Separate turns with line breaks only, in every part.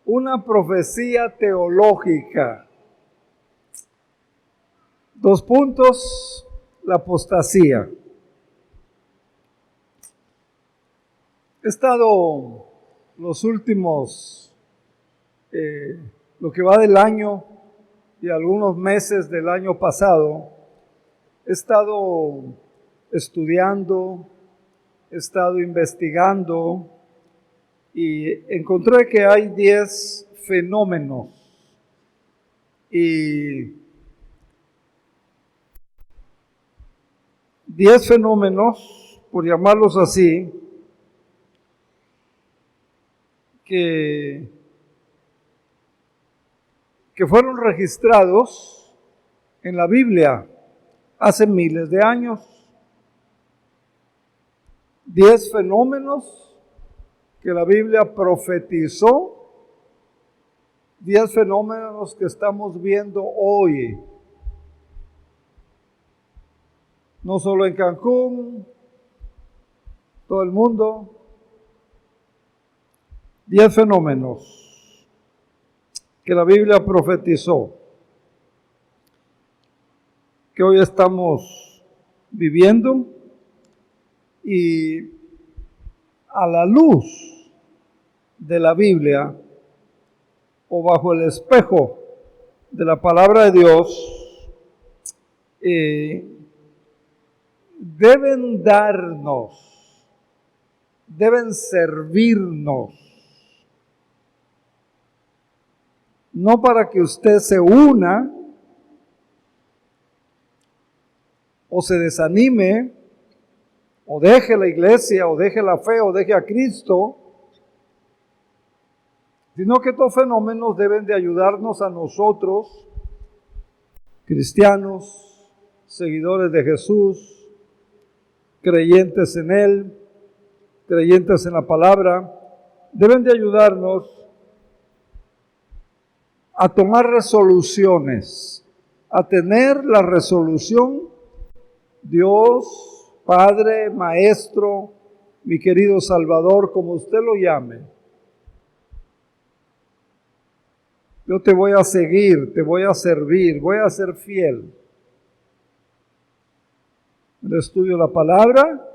una profecía teológica. 2 puntos, la apostasía. He estado los últimos, lo que va del año y algunos meses del año pasado, he estado estudiando, he estado investigando y encontré que hay 10 fenómenos. Y 10 fenómenos, por llamarlos así, que fueron registrados en la Biblia hace miles de años. 10 fenómenos que la Biblia profetizó, 10 fenómenos que estamos viendo hoy. No solo en Cancún, todo el mundo. 10 fenómenos que la Biblia profetizó, que hoy estamos viviendo, y a la luz de la Biblia o bajo el espejo de la palabra de Dios, deben darnos, deben servirnos, no para que usted se una o se desanime, o deje la iglesia, o deje la fe, o deje a Cristo, sino que estos fenómenos deben de ayudarnos a nosotros, cristianos, seguidores de Jesús, creyentes en Él, creyentes en la palabra, deben de ayudarnos a tomar resoluciones, a tener la resolución. Dios, Padre, Maestro, mi querido Salvador, como usted lo llame, yo te voy a seguir, te voy a servir, voy a ser fiel. En el estudio de la palabra,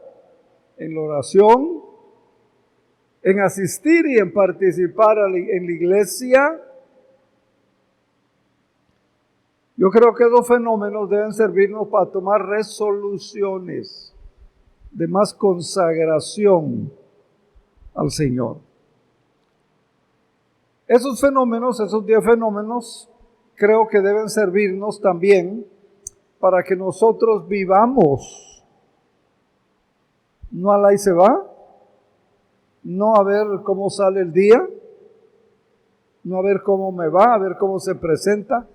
en la oración, en asistir y en participar en la iglesia. Yo creo que los fenómenos deben servirnos para tomar resoluciones de más consagración al Señor. Esos fenómenos, esos 10 fenómenos, creo que deben servirnos también para que nosotros vivamos, no al ahí se va, no a ver cómo sale el día, no a ver cómo me va, a ver cómo se presenta,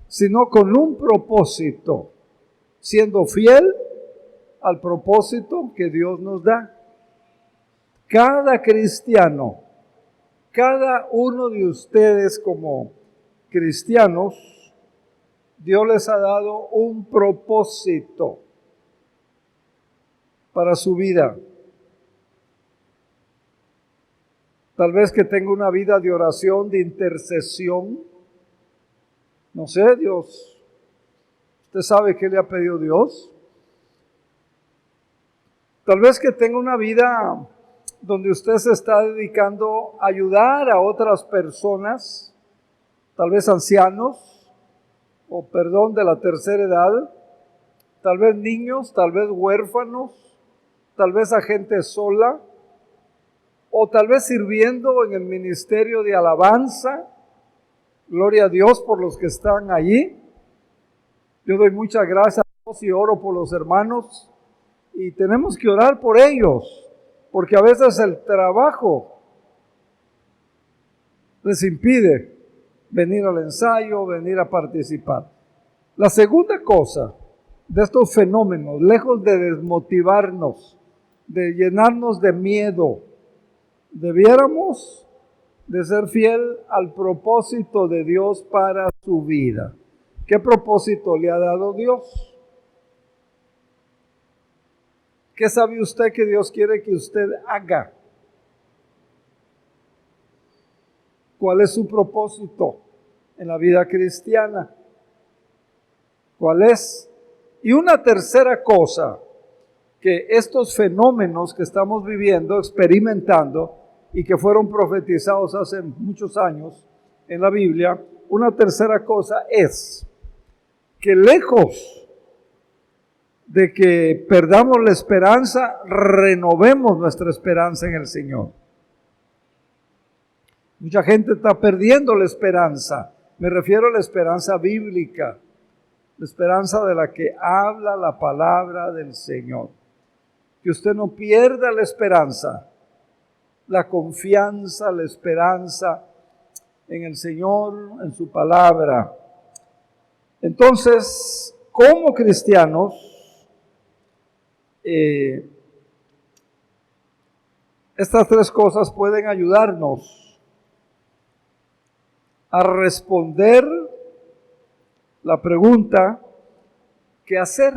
sino con un propósito, siendo fiel al propósito que Dios nos da. Cada cristiano, cada uno de ustedes como cristianos, Dios les ha dado un propósito para su vida. Tal vez que tenga una vida de oración, de intercesión. No sé, Dios, ¿usted sabe qué le ha pedido Dios? Tal vez que tenga una vida donde usted se está dedicando a ayudar a otras personas, tal vez ancianos, o perdón, de la tercera edad, tal vez niños, tal vez huérfanos, tal vez a gente sola, o tal vez sirviendo en el ministerio de alabanza. Gloria a Dios por los que están allí. Yo doy muchas gracias a Dios y oro por los hermanos. Y tenemos que orar por ellos, porque a veces el trabajo les impide venir al ensayo, venir a participar. La segunda cosa de estos fenómenos, lejos de desmotivarnos, de llenarnos de miedo, debiéramos de ser fiel al propósito de Dios para su vida. ¿Qué propósito le ha dado Dios? ¿Qué sabe usted que Dios quiere que usted haga? ¿Cuál es su propósito en la vida cristiana? ¿Cuál es? Y una tercera cosa, que estos fenómenos que estamos viviendo, experimentando, y que fueron profetizados hace muchos años en la Biblia, una tercera cosa es que lejos de que perdamos la esperanza, renovemos nuestra esperanza en el Señor. Mucha gente está perdiendo la esperanza. Me refiero a la esperanza bíblica, la esperanza de la que habla la palabra del Señor. Que usted no pierda la esperanza, la confianza, la esperanza en el Señor, en su palabra. Entonces, como cristianos, estas tres cosas pueden ayudarnos a responder la pregunta, ¿qué hacer?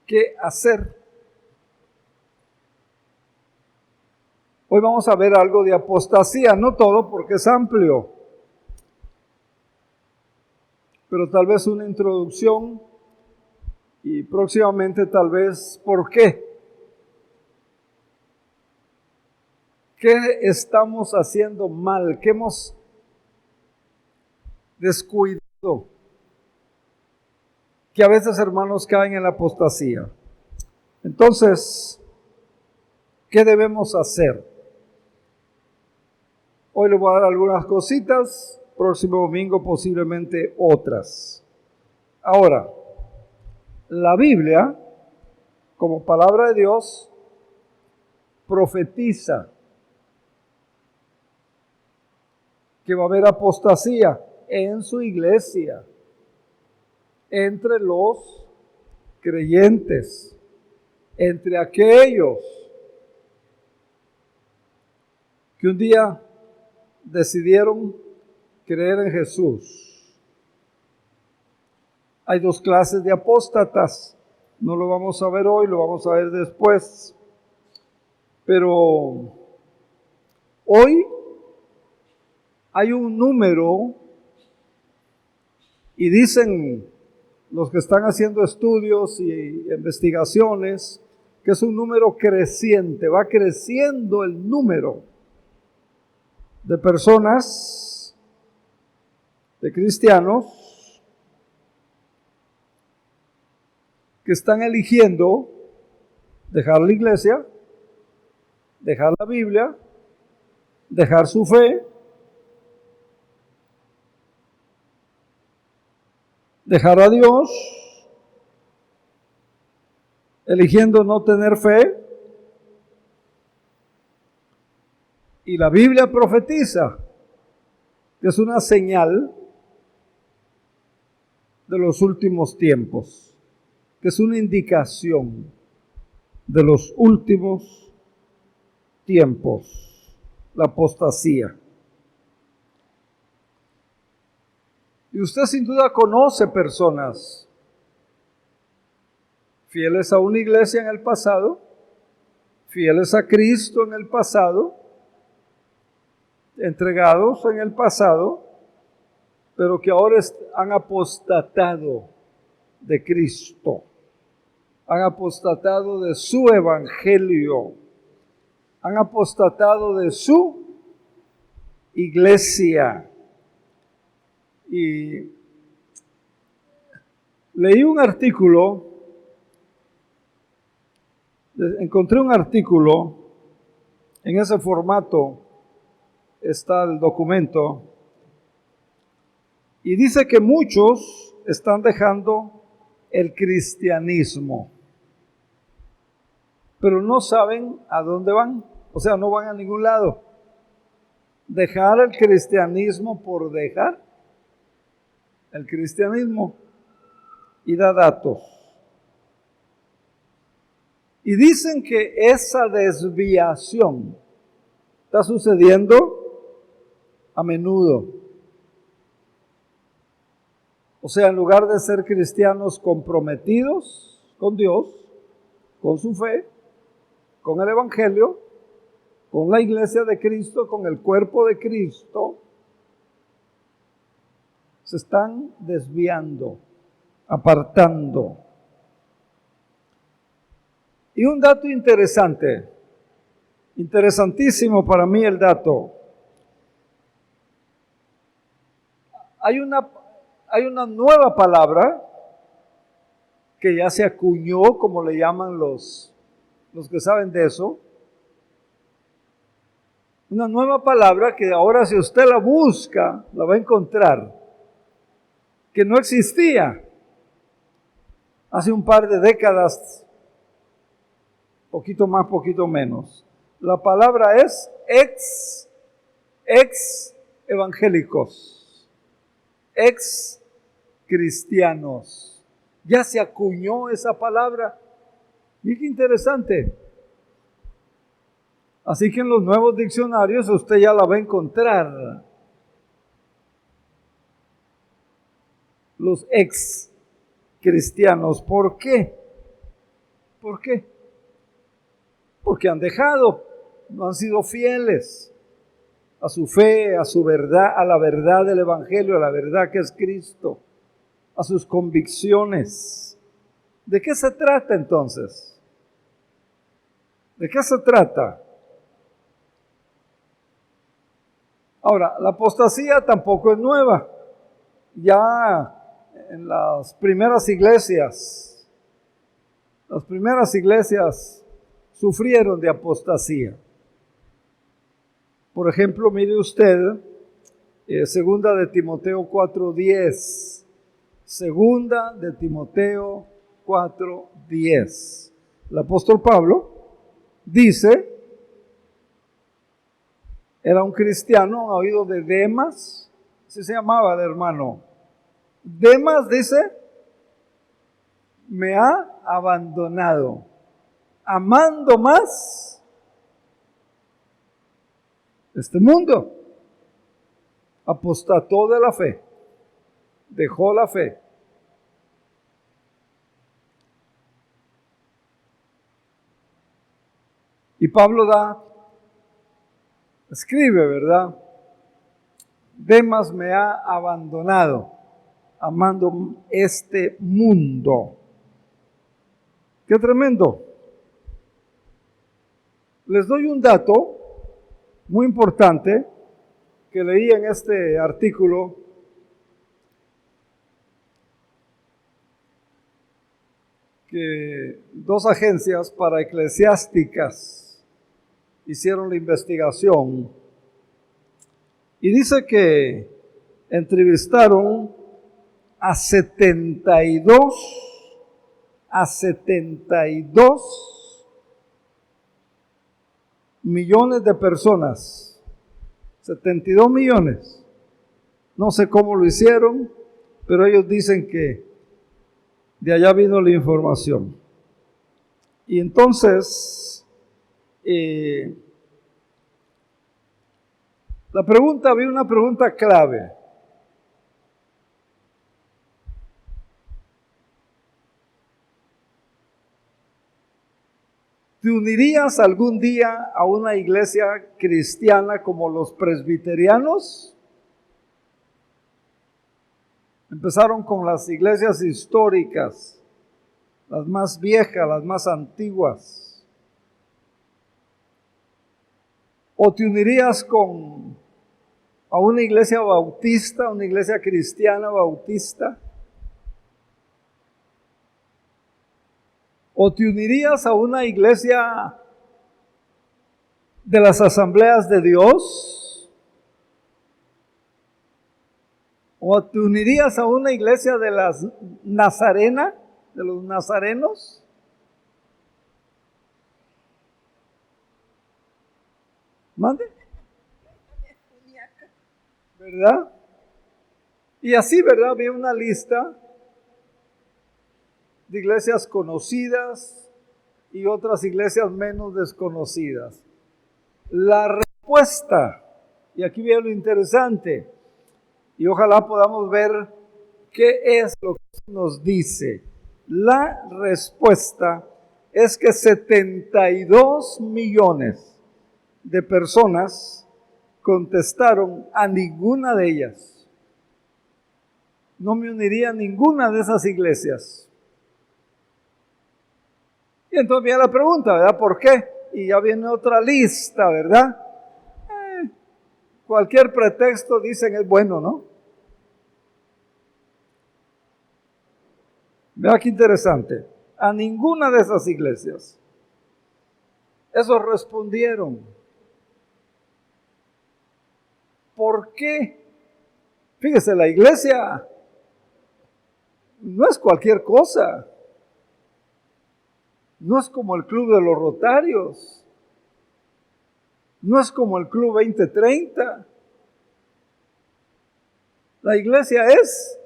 ¿Qué hacer? Hoy vamos a ver algo de apostasía, no todo porque es amplio, pero tal vez una introducción y próximamente tal vez ¿por qué? ¿Qué estamos haciendo mal? ¿Qué hemos descuidado? Que a veces, hermanos, caen en la apostasía. Entonces, ¿qué debemos hacer? Hoy les voy a dar algunas cositas, próximo domingo posiblemente otras. Ahora, la Biblia, como palabra de Dios, profetiza que va a haber apostasía en su iglesia, entre los creyentes, entre aquellos que un día decidieron creer en Jesús. Hay dos clases de apóstatas, no lo vamos a ver hoy, lo vamos a ver después, pero hoy hay un número, y dicen los que están haciendo estudios y investigaciones, que es un número creciente, va creciendo el número de personas, de cristianos, que están eligiendo dejar la iglesia, dejar la Biblia, dejar su fe, dejar a Dios, eligiendo no tener fe. Y la Biblia profetiza que es una señal de los últimos tiempos, que es una indicación de los últimos tiempos, la apostasía. Y usted sin duda conoce personas fieles a una iglesia en el pasado, fieles a Cristo en el pasado, entregados en el pasado, pero que ahora han apostatado de Cristo, han apostatado de su evangelio, han apostatado de su iglesia. Y leí un artículo, encontré un artículo, en ese formato está el documento, y dice que muchos están dejando el cristianismo, pero no saben a dónde van, o sea, no van a ningún lado. Dejar el cristianismo por dejar el cristianismo, y da datos. Y dicen que esa desviación está sucediendo a menudo. O sea, en lugar de ser cristianos comprometidos con Dios, con su fe, con el evangelio, con la iglesia de Cristo, con el cuerpo de Cristo, se están desviando, apartando. Y un dato interesante, interesantísimo para mí el dato. Hay una nueva palabra que ya se acuñó, como le llaman los que saben de eso. Una nueva palabra que ahora si usted la busca, la va a encontrar, que no existía hace un par de décadas, poquito más, poquito menos. La palabra es ex evangélicos, ex cristianos. Ya se acuñó esa palabra. Y qué interesante. Así que en los nuevos diccionarios usted ya la va a encontrar. Los ex cristianos. ¿Por qué? ¿Por qué? Porque han dejado, no han sido fieles a su fe, a su verdad, a la verdad del Evangelio, a la verdad que es Cristo, a sus convicciones. ¿De qué se trata entonces? ¿De qué se trata? Ahora, la apostasía tampoco es nueva. Ya en las primeras iglesias sufrieron de apostasía. Por ejemplo, mire usted, segunda de Timoteo 4:10. Segunda de Timoteo 4:10. El apóstol Pablo dice, era un cristiano, han oído de Demas, así se llamaba el hermano. Demas dice, me ha abandonado, amando más este mundo. Apostató de la fe, dejó la fe. Y Pablo escribe, ¿verdad? Demas me ha abandonado, amando este mundo. ¡Qué tremendo! Les doy un dato muy importante que leí en este artículo. Que dos agencias para eclesiásticas hicieron la investigación y dice que entrevistaron a 72 millones de personas. 72 millones. No sé cómo lo hicieron, pero ellos dicen que de allá vino la información. Y entonces, había una pregunta clave. ¿Te unirías algún día a una iglesia cristiana como los presbiterianos? Empezaron con las iglesias históricas, las más viejas, las más antiguas. ¿O te unirías a una iglesia bautista, una iglesia cristiana bautista? ¿O te unirías a una iglesia de las asambleas de Dios? ¿O te unirías a una iglesia de las Nazarena, de los nazarenos? ¿Mande? ¿Verdad? Y así, ¿verdad? Había una lista de iglesias conocidas y otras iglesias menos desconocidas. La respuesta, y aquí viene lo interesante, y ojalá podamos ver qué es lo que nos dice. La respuesta es que 72 millones de personas contestaron: a ninguna de ellas. No me uniría a ninguna de esas iglesias. Y entonces viene la pregunta, ¿verdad? ¿Por qué? Y ya viene otra lista, ¿verdad? Cualquier pretexto, dicen, es bueno, ¿no? Vea qué interesante. A ninguna de esas iglesias. Esos respondieron. ¿Por qué? Fíjese, la iglesia no es cualquier cosa. No es como el club de los Rotarios. No es como el club 2030. La iglesia es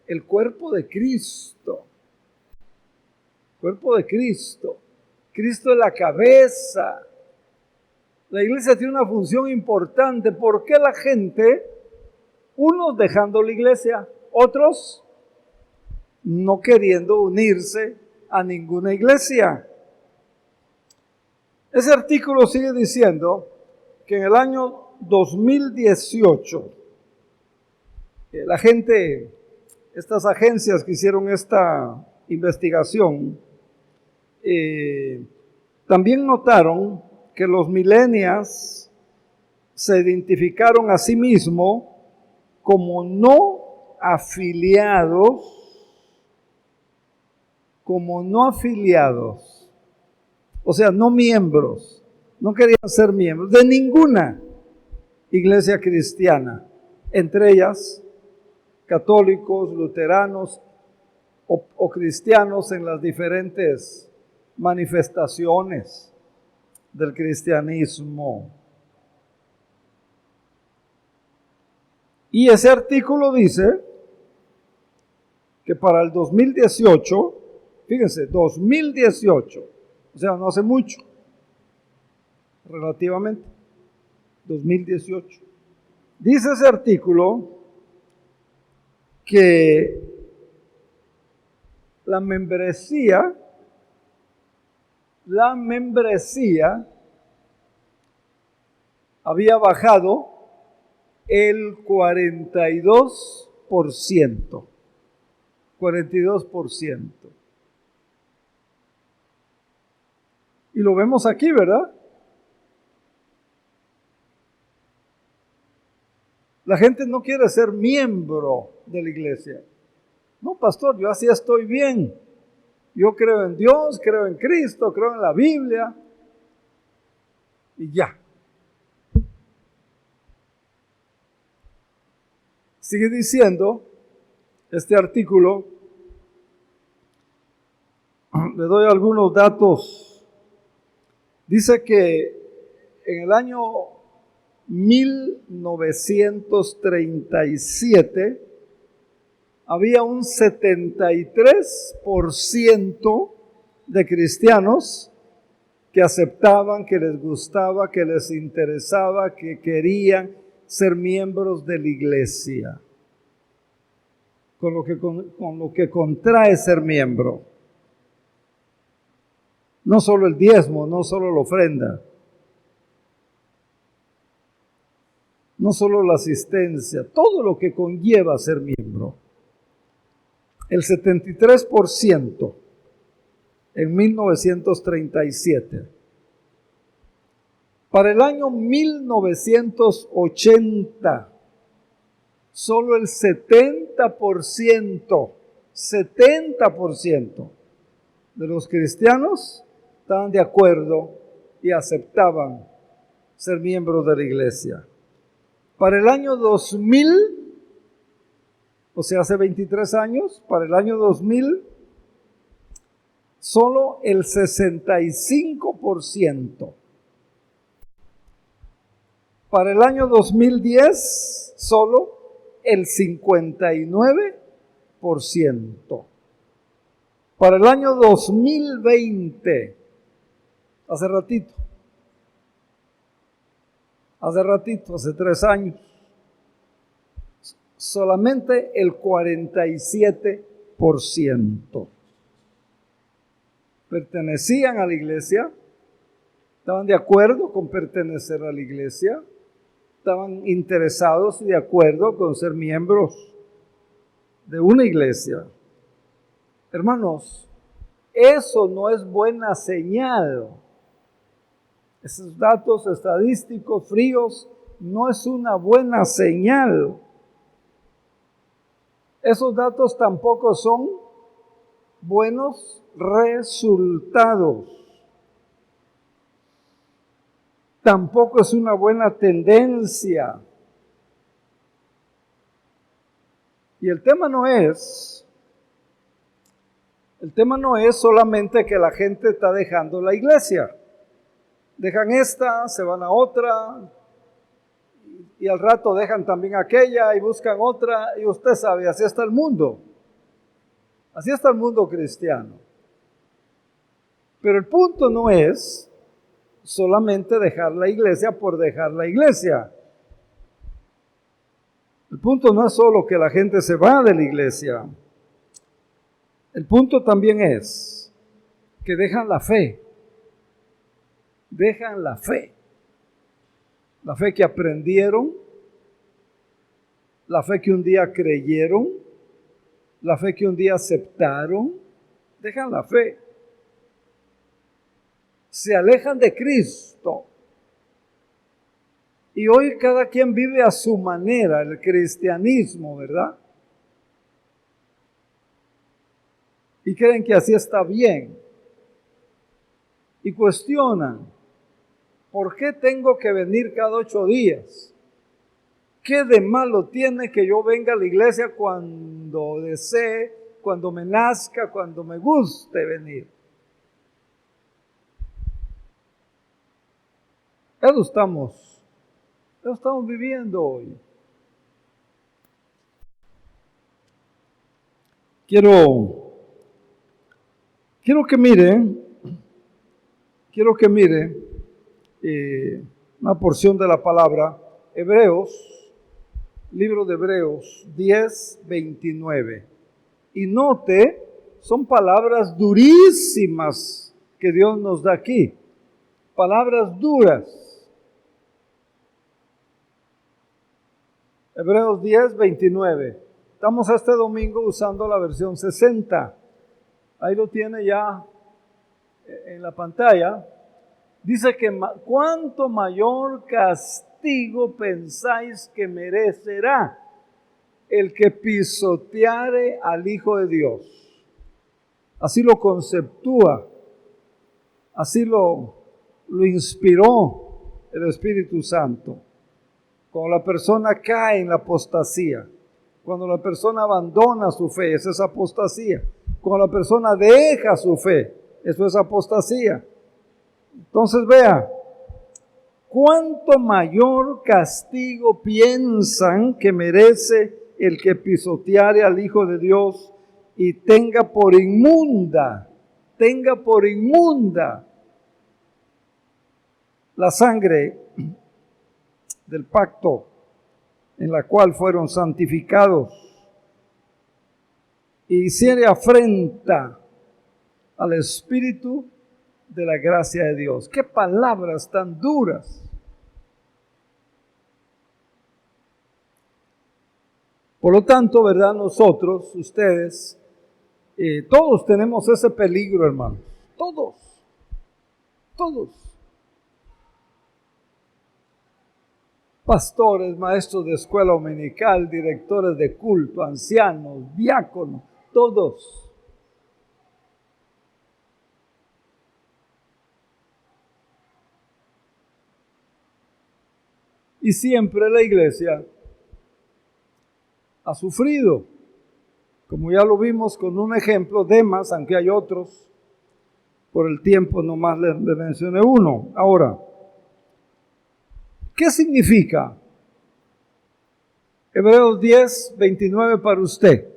el cuerpo de Cristo. Cuerpo de Cristo. Cristo es la cabeza. La iglesia tiene una función importante. ¿Por qué la gente, unos dejando la iglesia, otros no queriendo unirse a ninguna iglesia? Ese artículo sigue diciendo que en el año 2018, la gente, estas agencias que hicieron esta investigación, también notaron que los millennials se identificaron a sí mismos como no afiliados, o sea, no miembros, no querían ser miembros de ninguna iglesia cristiana, entre ellas católicos, luteranos o cristianos en las diferentes manifestaciones del cristianismo. Y ese artículo dice que para el 2018, fíjense, 2018, o sea, no hace mucho, relativamente, 2018. Dice ese artículo que la membresía había bajado el 42%. 42%. Y lo vemos aquí, ¿verdad? La gente no quiere ser miembro de la iglesia. No, pastor, yo así estoy bien. Yo creo en Dios, creo en Cristo, creo en la Biblia. Y ya. Sigue diciendo este artículo. Le doy algunos datos. Dice que en el año 1937 había un 73% de cristianos que aceptaban, que les gustaba, que les interesaba, que querían ser miembros de la iglesia. Con lo que contrae ser miembro. No solo el diezmo, no solo la ofrenda, no solo la asistencia, todo lo que conlleva ser miembro. El 73% en 1937. Para el año 1980, solo el 70% de los cristianos estaban de acuerdo y aceptaban ser miembros de la iglesia. Para el año 2000, o sea, hace 23 años, para el año 2000, solo el 65%. Para el año 2010, solo el 59%. Para el año 2020, hace ratito, hace 3 años, solamente el 47% pertenecían a la iglesia Estaban de acuerdo con pertenecer a la iglesia, estaban interesados y de acuerdo con ser miembros de una iglesia. Hermanos, eso no es buena señal. Esos datos estadísticos fríos no es una buena señal. Esos datos tampoco son buenos resultados. Tampoco es una buena tendencia. Y el tema no es solamente que la gente está dejando la iglesia. Dejan esta, se van a otra, y al rato dejan también aquella y buscan otra, y usted sabe, así está el mundo. Así está el mundo cristiano. Pero el punto no es solamente dejar la iglesia por dejar la iglesia. El punto no es solo que la gente se va de la iglesia. El punto también es que dejan la fe. Dejan la fe. La fe que aprendieron, la fe que un día creyeron, la fe que un día aceptaron, dejan la fe. Se alejan de Cristo. Y hoy cada quien vive a su manera el cristianismo, ¿verdad? Y creen que así está bien. Y cuestionan, ¿por qué tengo que venir cada 8 días? ¿Qué de malo tiene que yo venga a la iglesia cuando desee, cuando me nazca, cuando me guste venir? Eso estamos viviendo hoy. Quiero que mire una porción de la palabra, Hebreos, libro de Hebreos 10:29. Y note, son palabras durísimas que Dios nos da aquí. Palabras duras. Hebreos 10:29. Estamos este domingo usando la versión 60. Ahí lo tiene ya en la pantalla. Dice que cuánto mayor castigo pensáis que merecerá el que pisoteare al Hijo de Dios. Así lo conceptúa, así lo inspiró el Espíritu Santo. Cuando la persona cae en la apostasía, cuando la persona abandona su fe, esa es apostasía. Cuando la persona deja su fe, eso es apostasía. Entonces vea, ¿cuánto mayor castigo piensan que merece el que pisoteare al Hijo de Dios y tenga por inmunda la sangre del pacto en la cual fueron santificados y hiciere afrenta al Espíritu de la gracia de Dios? ¡Qué palabras tan duras! Por lo tanto, ¿verdad? Nosotros, ustedes, todos tenemos ese peligro, hermanos. Todos. Pastores, maestros de escuela dominical, directores de culto, ancianos, diáconos, todos. Y siempre la iglesia ha sufrido, como ya lo vimos con un ejemplo, Demas, aunque hay otros, por el tiempo nomás le mencioné uno. Ahora, ¿qué significa Hebreos 10:29 para usted?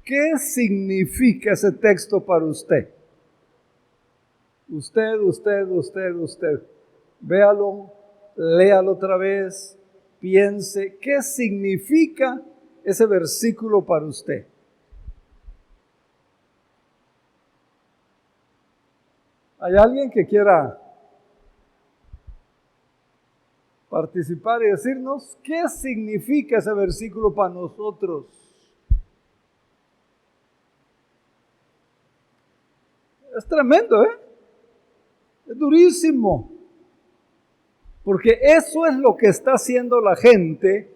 ¿Qué significa ese texto para usted? Usted. Véalo, léalo otra vez, piense, ¿qué significa ese versículo para usted? ¿Hay alguien que quiera participar y decirnos qué significa ese versículo para nosotros? Es tremendo, ¿eh? Es durísimo. Porque eso es lo que está haciendo la gente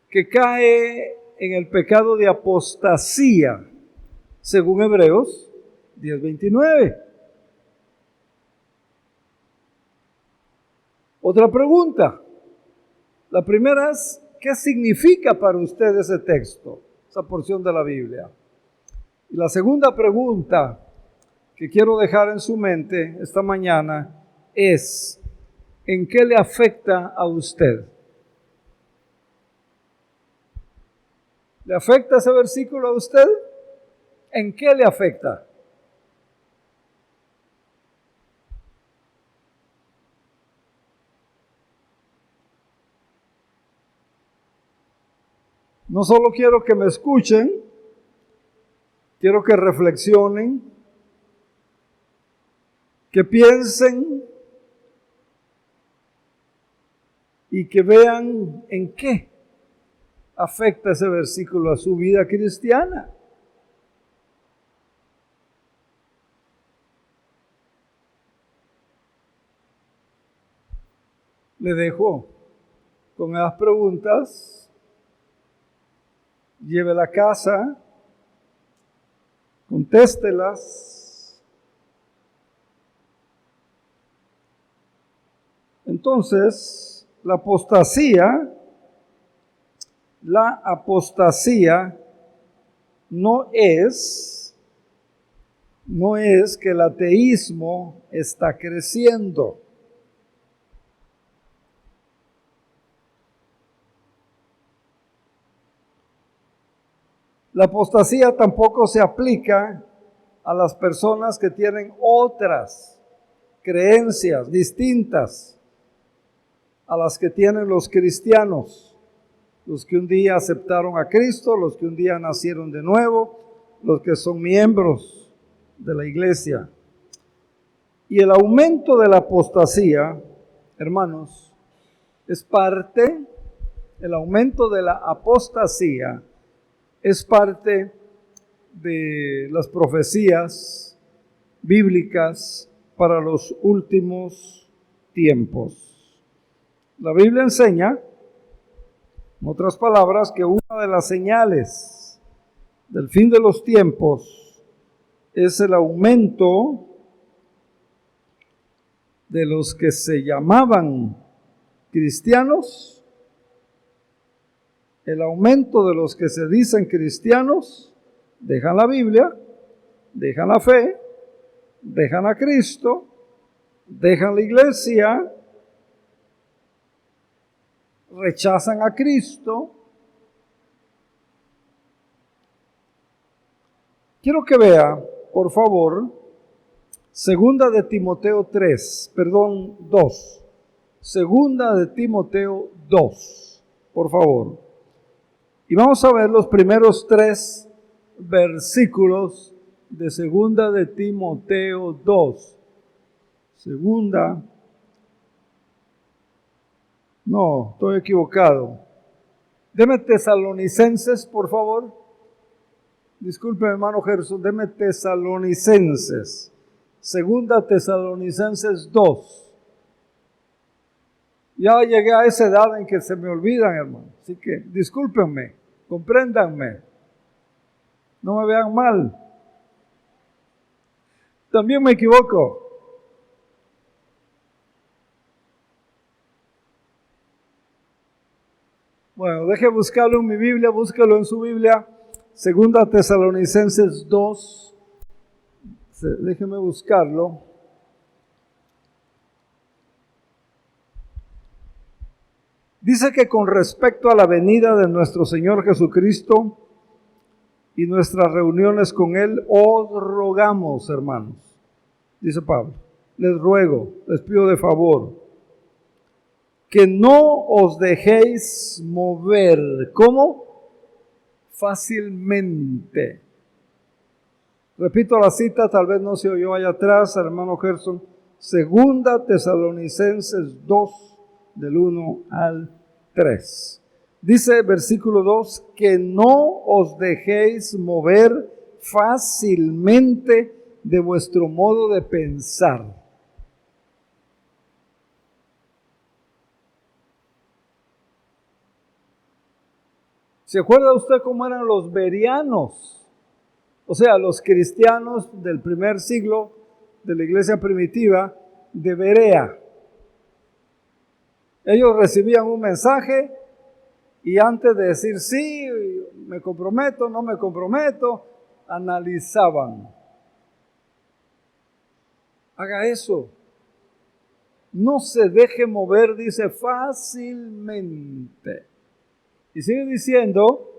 que cae en el pecado de apostasía, según Hebreos 10:29. Otra pregunta. La primera es, ¿qué significa para usted ese texto, esa porción de la Biblia? Y la segunda pregunta que quiero dejar en su mente esta mañana es, ¿en qué le afecta a usted? ¿Le afecta ese versículo a usted? ¿En qué le afecta? No solo quiero que me escuchen, quiero que reflexionen, que piensen y que vean en qué afecta ese versículo a su vida cristiana. Le dejo con las preguntas. Llévela a casa, contéstelas. Entonces, la apostasía no es que el ateísmo está creciendo. La apostasía tampoco se aplica a las personas que tienen otras creencias distintas a las que tienen los cristianos, los que un día aceptaron a Cristo, los que un día nacieron de nuevo, los que son miembros de la iglesia. Y el aumento de la apostasía, hermanos, el aumento de la apostasía es parte de las profecías bíblicas para los últimos tiempos. La Biblia enseña, en otras palabras, que una de las señales del fin de los tiempos es el aumento de los que se llamaban cristianos, el aumento de los que se dicen cristianos, dejan la Biblia, dejan la fe, dejan a Cristo, dejan la iglesia, rechazan a Cristo. Quiero que vea, por favor, 2 de Timoteo 2. 2 de Timoteo 2, por favor. Y vamos a ver los primeros 3 versículos de 2 de Timoteo 2. No, estoy equivocado. Deme Tesalonicenses, por favor. Disculpe, hermano Gerson, deme Tesalonicenses. 2 Tesalonicenses 2. Ya llegué a esa edad en que se me olvidan, hermano. Así que discúlpenme, compréndanme. No me vean mal. También me equivoco. Bueno, deje buscarlo en mi Biblia, búscalo en su Biblia. 2 Tesalonicenses 2. Déjeme buscarlo. Dice que con respecto a la venida de nuestro Señor Jesucristo y nuestras reuniones con Él, os rogamos, hermanos, dice Pablo, les ruego, les pido de favor, que no os dejéis mover. ¿Cómo? Fácilmente. Repito la cita, tal vez no se oyó allá atrás, hermano Gerson. Segunda Tesalonicenses 2, del 1 al 3. Dice versículo 2, que no os dejéis mover fácilmente de vuestro modo de pensar. ¿Se acuerda usted cómo eran los bereanos? O sea, los cristianos del primer siglo de la iglesia primitiva de Berea. Ellos recibían un mensaje y antes de decir sí, me comprometo, no me comprometo, analizaban. Haga eso. No se deje mover, dice, fácilmente. Y sigue diciendo,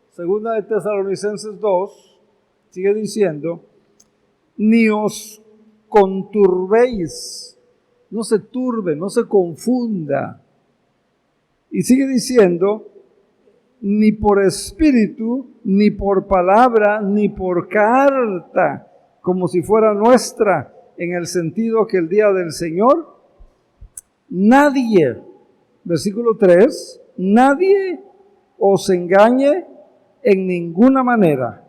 segunda de Tesalonicenses 2, sigue diciendo, ni os conturbéis, no se turbe, no se confunda. Y sigue diciendo, ni por espíritu, ni por palabra, ni por carta, como si fuera nuestra, en el sentido que el día del Señor, nadie, versículo 3, nadie os engañe en ninguna manera.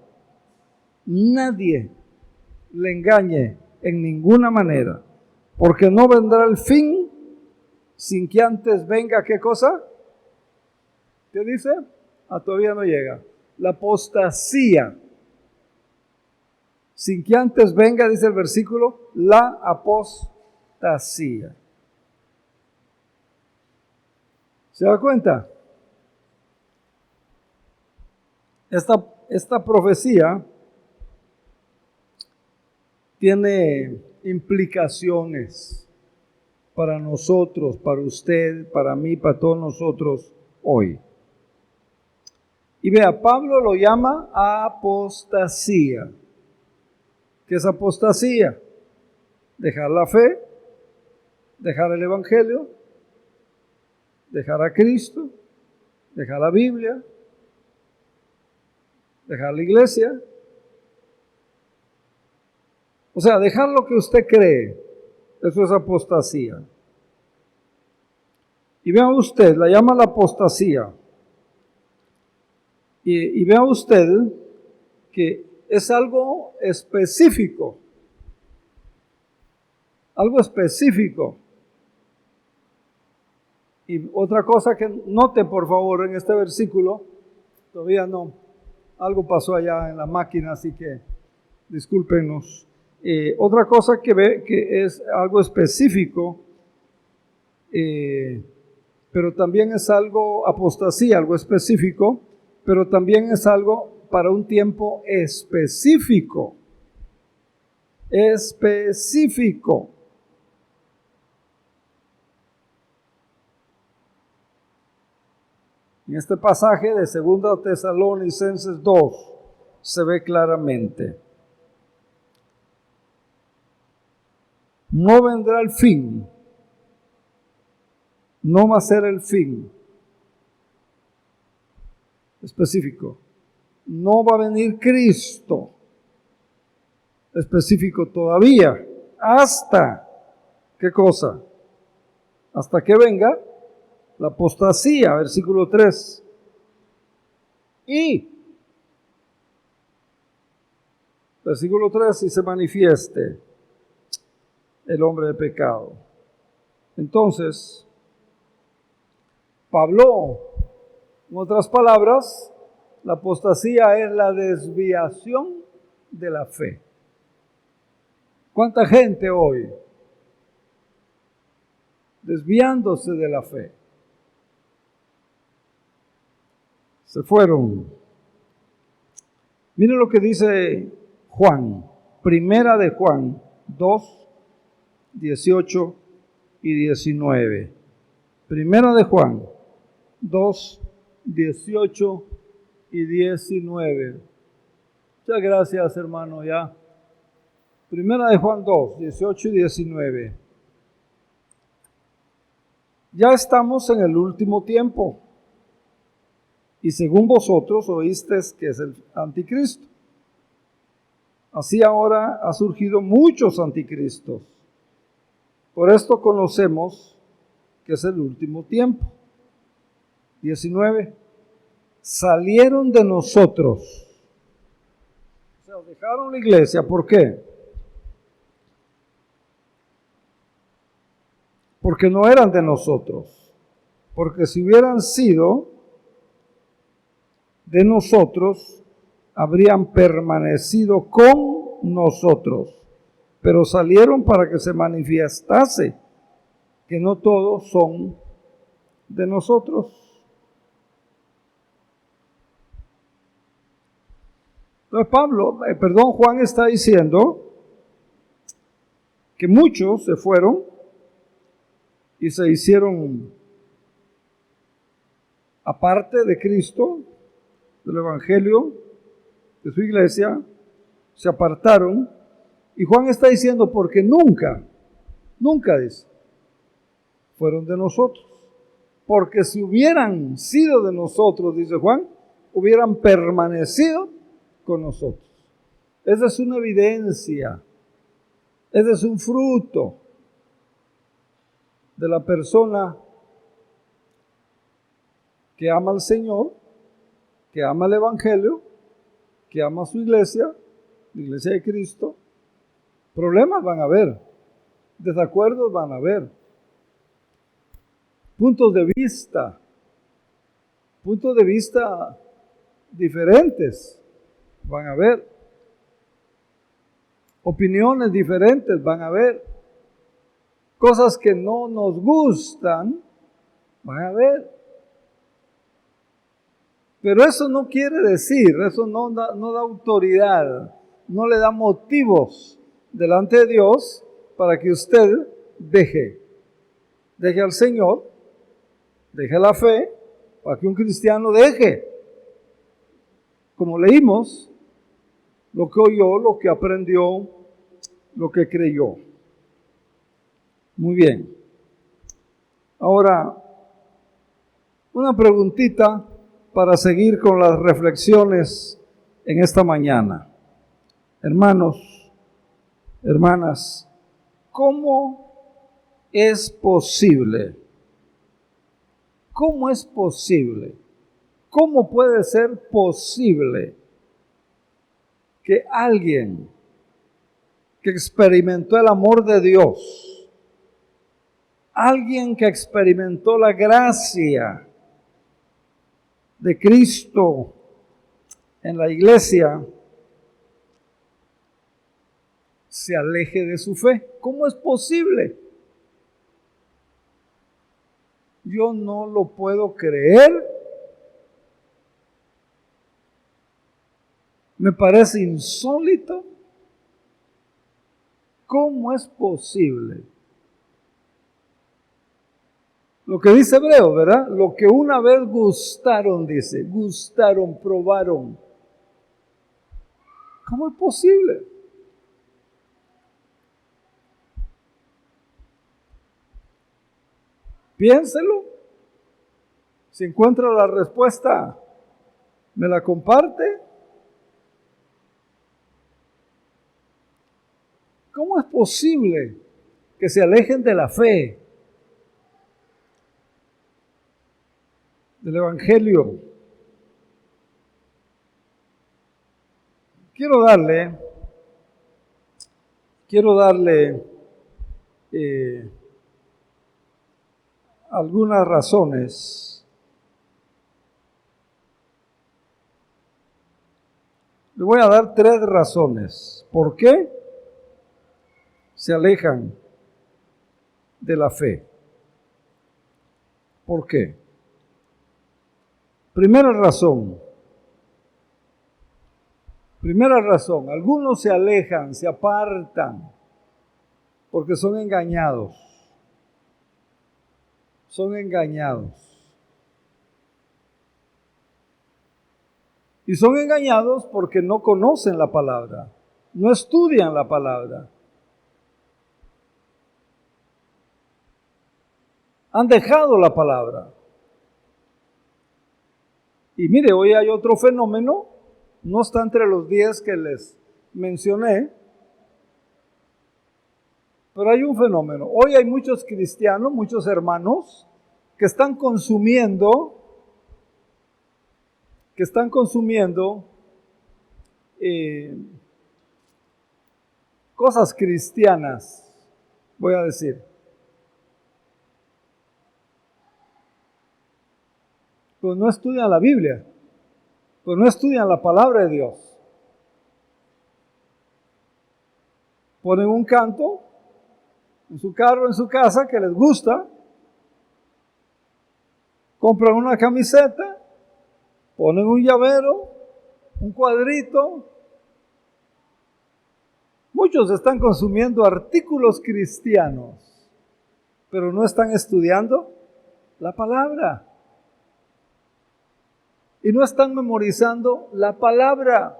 Nadie le engañe en ninguna manera, porque no vendrá el fin sin que antes venga, ¿qué cosa? ¿Qué dice? Todavía no llega. La apostasía. Sin que antes venga, dice el versículo, la apostasía. ¿Se da cuenta? Esta profecía tiene implicaciones para nosotros, para usted, para mí, para todos nosotros hoy. Y vea, Pablo lo llama apostasía. ¿Qué es apostasía? Dejar la fe, dejar el evangelio, dejar a Cristo, dejar la Biblia, dejar la iglesia. O sea, dejar lo que usted cree, eso es apostasía. Y vea usted, la llama la apostasía. Y vea usted que es algo específico. Algo específico. Y otra cosa que note, por favor, en este versículo, todavía no, algo pasó allá en la máquina, así que discúlpenos. Otra cosa que ve que es algo específico, pero también es algo apostasía, algo específico, pero también es algo para un tiempo específico. Específico. En este pasaje de 2 Tesalonicenses 2 se ve claramente. No vendrá el fin. No va a ser el fin. Específico. No va a venir Cristo. Específico todavía. Hasta, ¿qué cosa? Hasta que venga la apostasía, versículo 3. Y, versículo 3, y se manifieste el hombre de pecado. Entonces, Pablo, en otras palabras, la apostasía es la desviación de la fe. ¿Cuánta gente hoy desviándose de la fe? Se fueron. Miren lo que dice Juan, primera de Juan 2, 18 y 19. Primera de Juan 2, 18 y 19. Muchas gracias, hermano, ya. Primera de Juan 2, 18 y 19. Ya estamos en el último tiempo. Y según vosotros oísteis que es el anticristo. Así ahora ha surgido muchos anticristos. Por esto conocemos que es el último tiempo. 19. Salieron de nosotros. O sea, dejaron la iglesia. ¿Por qué? Porque no eran de nosotros. Porque si hubieran sido de nosotros, habrían permanecido con nosotros. Pero salieron para que se manifestase que no todos son de nosotros. Entonces Juan está diciendo que muchos se fueron y se hicieron aparte de Cristo, del Evangelio, de su iglesia, se apartaron. Y Juan está diciendo porque nunca dice, fueron de nosotros. Porque si hubieran sido de nosotros, dice Juan, hubieran permanecido con nosotros. Esa es una evidencia, ese es un fruto de la persona que ama al Señor, que ama el Evangelio, que ama a su iglesia, la iglesia de Cristo. Problemas van a haber, desacuerdos van a haber, puntos de vista diferentes van a haber, opiniones diferentes van a haber, cosas que no nos gustan van a haber. Pero eso no quiere decir, eso no da autoridad, no le da motivos delante de Dios para que usted deje al Señor, deje la fe, para que un cristiano deje, como leímos, lo que oyó, lo que aprendió, lo que creyó. Muy bien. Ahora, una preguntita para seguir con las reflexiones en esta mañana. Hermanos, hermanas, ¿cómo es posible? ¿Cómo es posible? ¿Cómo puede ser posible que alguien que experimentó el amor de Dios, alguien que experimentó la gracia de Cristo en la iglesia, se aleje de su fe? ¿Cómo es posible? Yo no lo puedo creer. Me parece insólito. ¿Cómo es posible? Lo que dice Hebreo, ¿verdad? Lo que una vez gustaron, dice, gustaron, probaron. ¿Cómo es posible? Piénselo. Si encuentra la respuesta, ¿me la comparte? ¿Cómo es posible que se alejen de la fe, del Evangelio? Quiero darle algunas razones. Le voy a dar 3 razones. ¿Por qué se alejan de la fe? ¿Por qué? Primera razón, algunos se alejan, se apartan, porque son engañados. Y son engañados porque no conocen la palabra, no estudian la palabra. Han dejado la palabra. Y mire, hoy hay otro fenómeno, no está entre los 10 que les mencioné, pero hay un fenómeno. Hoy hay muchos cristianos, muchos hermanos, que están consumiendo cosas cristianas, voy a decir. Pues no estudian la Biblia, pues no estudian la palabra de Dios. Ponen un canto en su carro, en su casa, que les gusta, compran una camiseta, ponen un llavero, un cuadrito. Muchos están consumiendo artículos cristianos, pero no están estudiando la palabra. Y no están memorizando la palabra.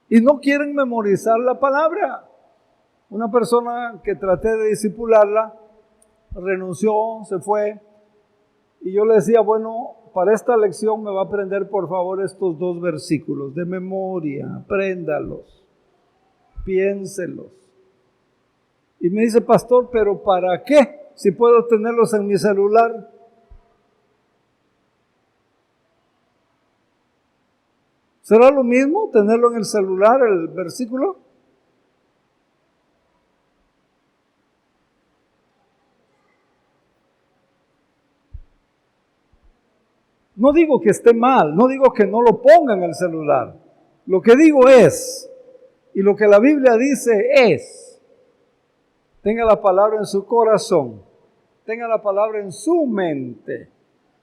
Y no quieren memorizar la palabra. Una persona que traté de discipularla, renunció, se fue. Y yo le decía, bueno, para esta lección me va a aprender por favor estos 2 versículos de memoria, apréndalos, piénselos. Y me dice, pastor, ¿pero para qué? Si puedo tenerlos en mi celular. ¿Será lo mismo tenerlo en el celular, el versículo? No digo que esté mal, no digo que no lo ponga en el celular. Lo que digo es, y lo que la Biblia dice es, tenga la palabra en su corazón, tenga la palabra en su mente,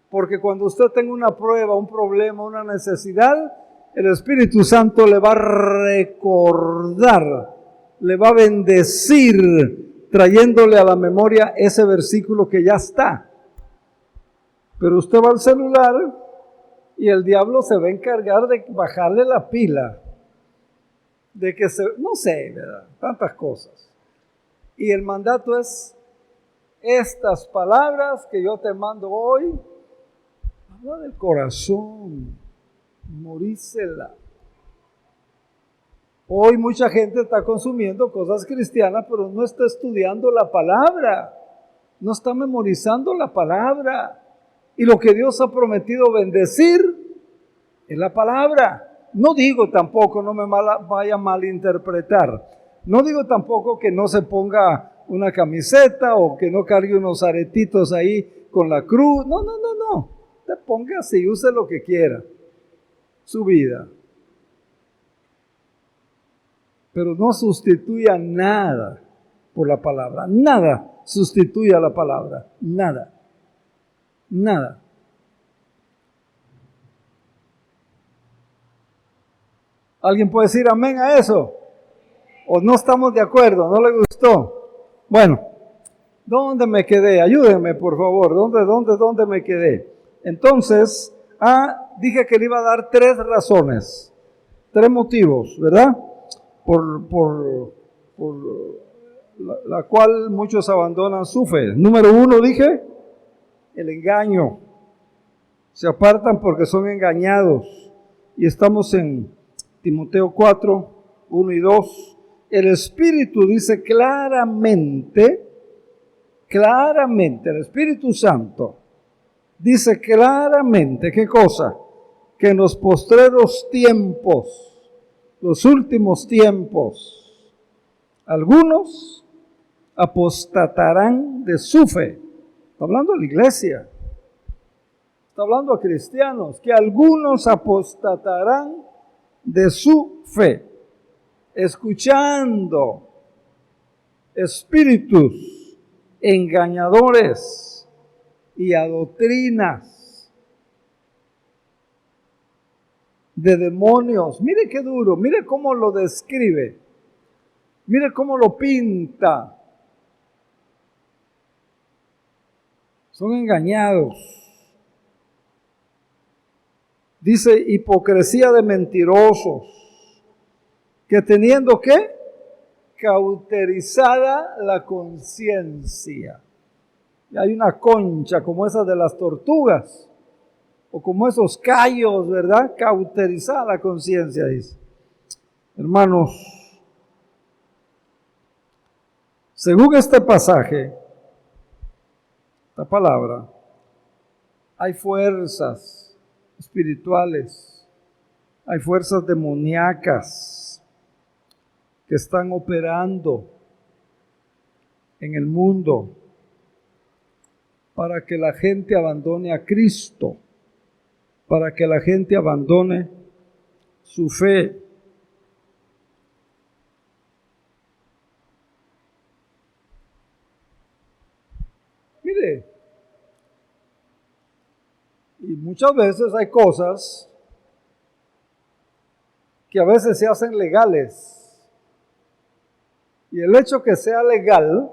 porque cuando usted tenga una prueba, un problema, una necesidad, el Espíritu Santo le va a recordar, le va a bendecir, trayéndole a la memoria ese versículo que ya está. Pero usted va al celular y el diablo se va a encargar de bajarle la pila, de que no sé, ¿verdad? Tantas cosas. Y el mandato es, estas palabras que yo te mando hoy, habla del corazón, memorícela. Hoy mucha gente está consumiendo cosas cristianas, pero no está estudiando la palabra, no está memorizando la palabra. Y lo que Dios ha prometido bendecir es la palabra. No digo tampoco, no me vaya a malinterpretar, no digo tampoco que no se ponga una camiseta o que no cargue unos aretitos ahí con la cruz. No. Te póngase y use lo que quiera, su vida. Pero no sustituya nada por la palabra. Nada sustituye a la palabra. Nada. ¿Alguien puede decir amén a eso? ¿O no estamos de acuerdo? ¿No le gustó? Bueno, ¿dónde me quedé? Ayúdenme, por favor. ¿Dónde me quedé? Entonces, dije que le iba a dar 3 razones, 3 motivos, ¿verdad? Por la cual muchos abandonan su fe. Número 1, dije, el engaño. Se apartan porque son engañados. Y estamos en Timoteo 4, 1 y 2. El Espíritu dice claramente, el Espíritu Santo dice claramente, ¿qué cosa? Que en los postreros tiempos, los últimos tiempos, algunos apostatarán de su fe. Está hablando de la iglesia. Está hablando a cristianos, que algunos apostatarán de su fe, escuchando espíritus engañadores y a doctrinas de demonios. Mire qué duro, mire cómo lo describe, mire cómo lo pinta. Son engañados. Dice, hipocresía de mentirosos, que teniendo ¿qué? Cauterizada la conciencia. Y hay una concha como esa de las tortugas. o como esos callos, ¿verdad? Cauterizada la conciencia, dice. Hermanos, según este pasaje, esta palabra, hay fuerzas espirituales, hay fuerzas demoníacas que están operando en el mundo para que la gente abandone a Cristo, para que la gente abandone su fe. Mire, y muchas veces hay cosas que a veces se hacen legales. Y el hecho que sea legal,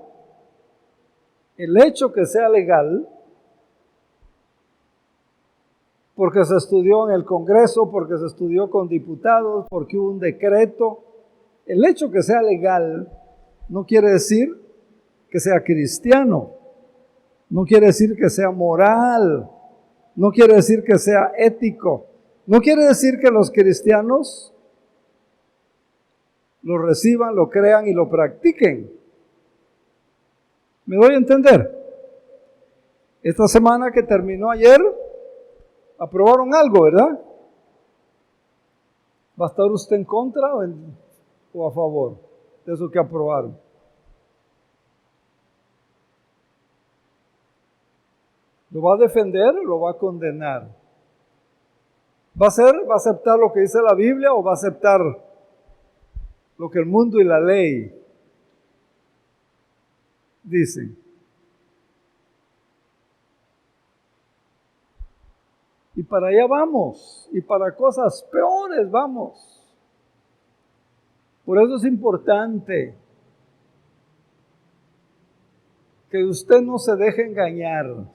porque se estudió en el Congreso, porque se estudió con diputados, porque hubo un decreto, el hecho que sea legal no quiere decir que sea cristiano, no quiere decir que sea moral, no quiere decir que sea ético, no quiere decir que los cristianos lo reciban, lo crean y lo practiquen. ¿Me doy a entender? Esta semana que terminó ayer, aprobaron algo, ¿verdad? ¿Va a estar usted en contra o a favor de eso que aprobaron? ¿Lo va a defender o lo va a condenar? ¿Va a aceptar lo que dice la Biblia o va a aceptar lo que el mundo y la ley dicen? Y para allá vamos, y para cosas peores vamos. Por eso es importante que usted no se deje engañar,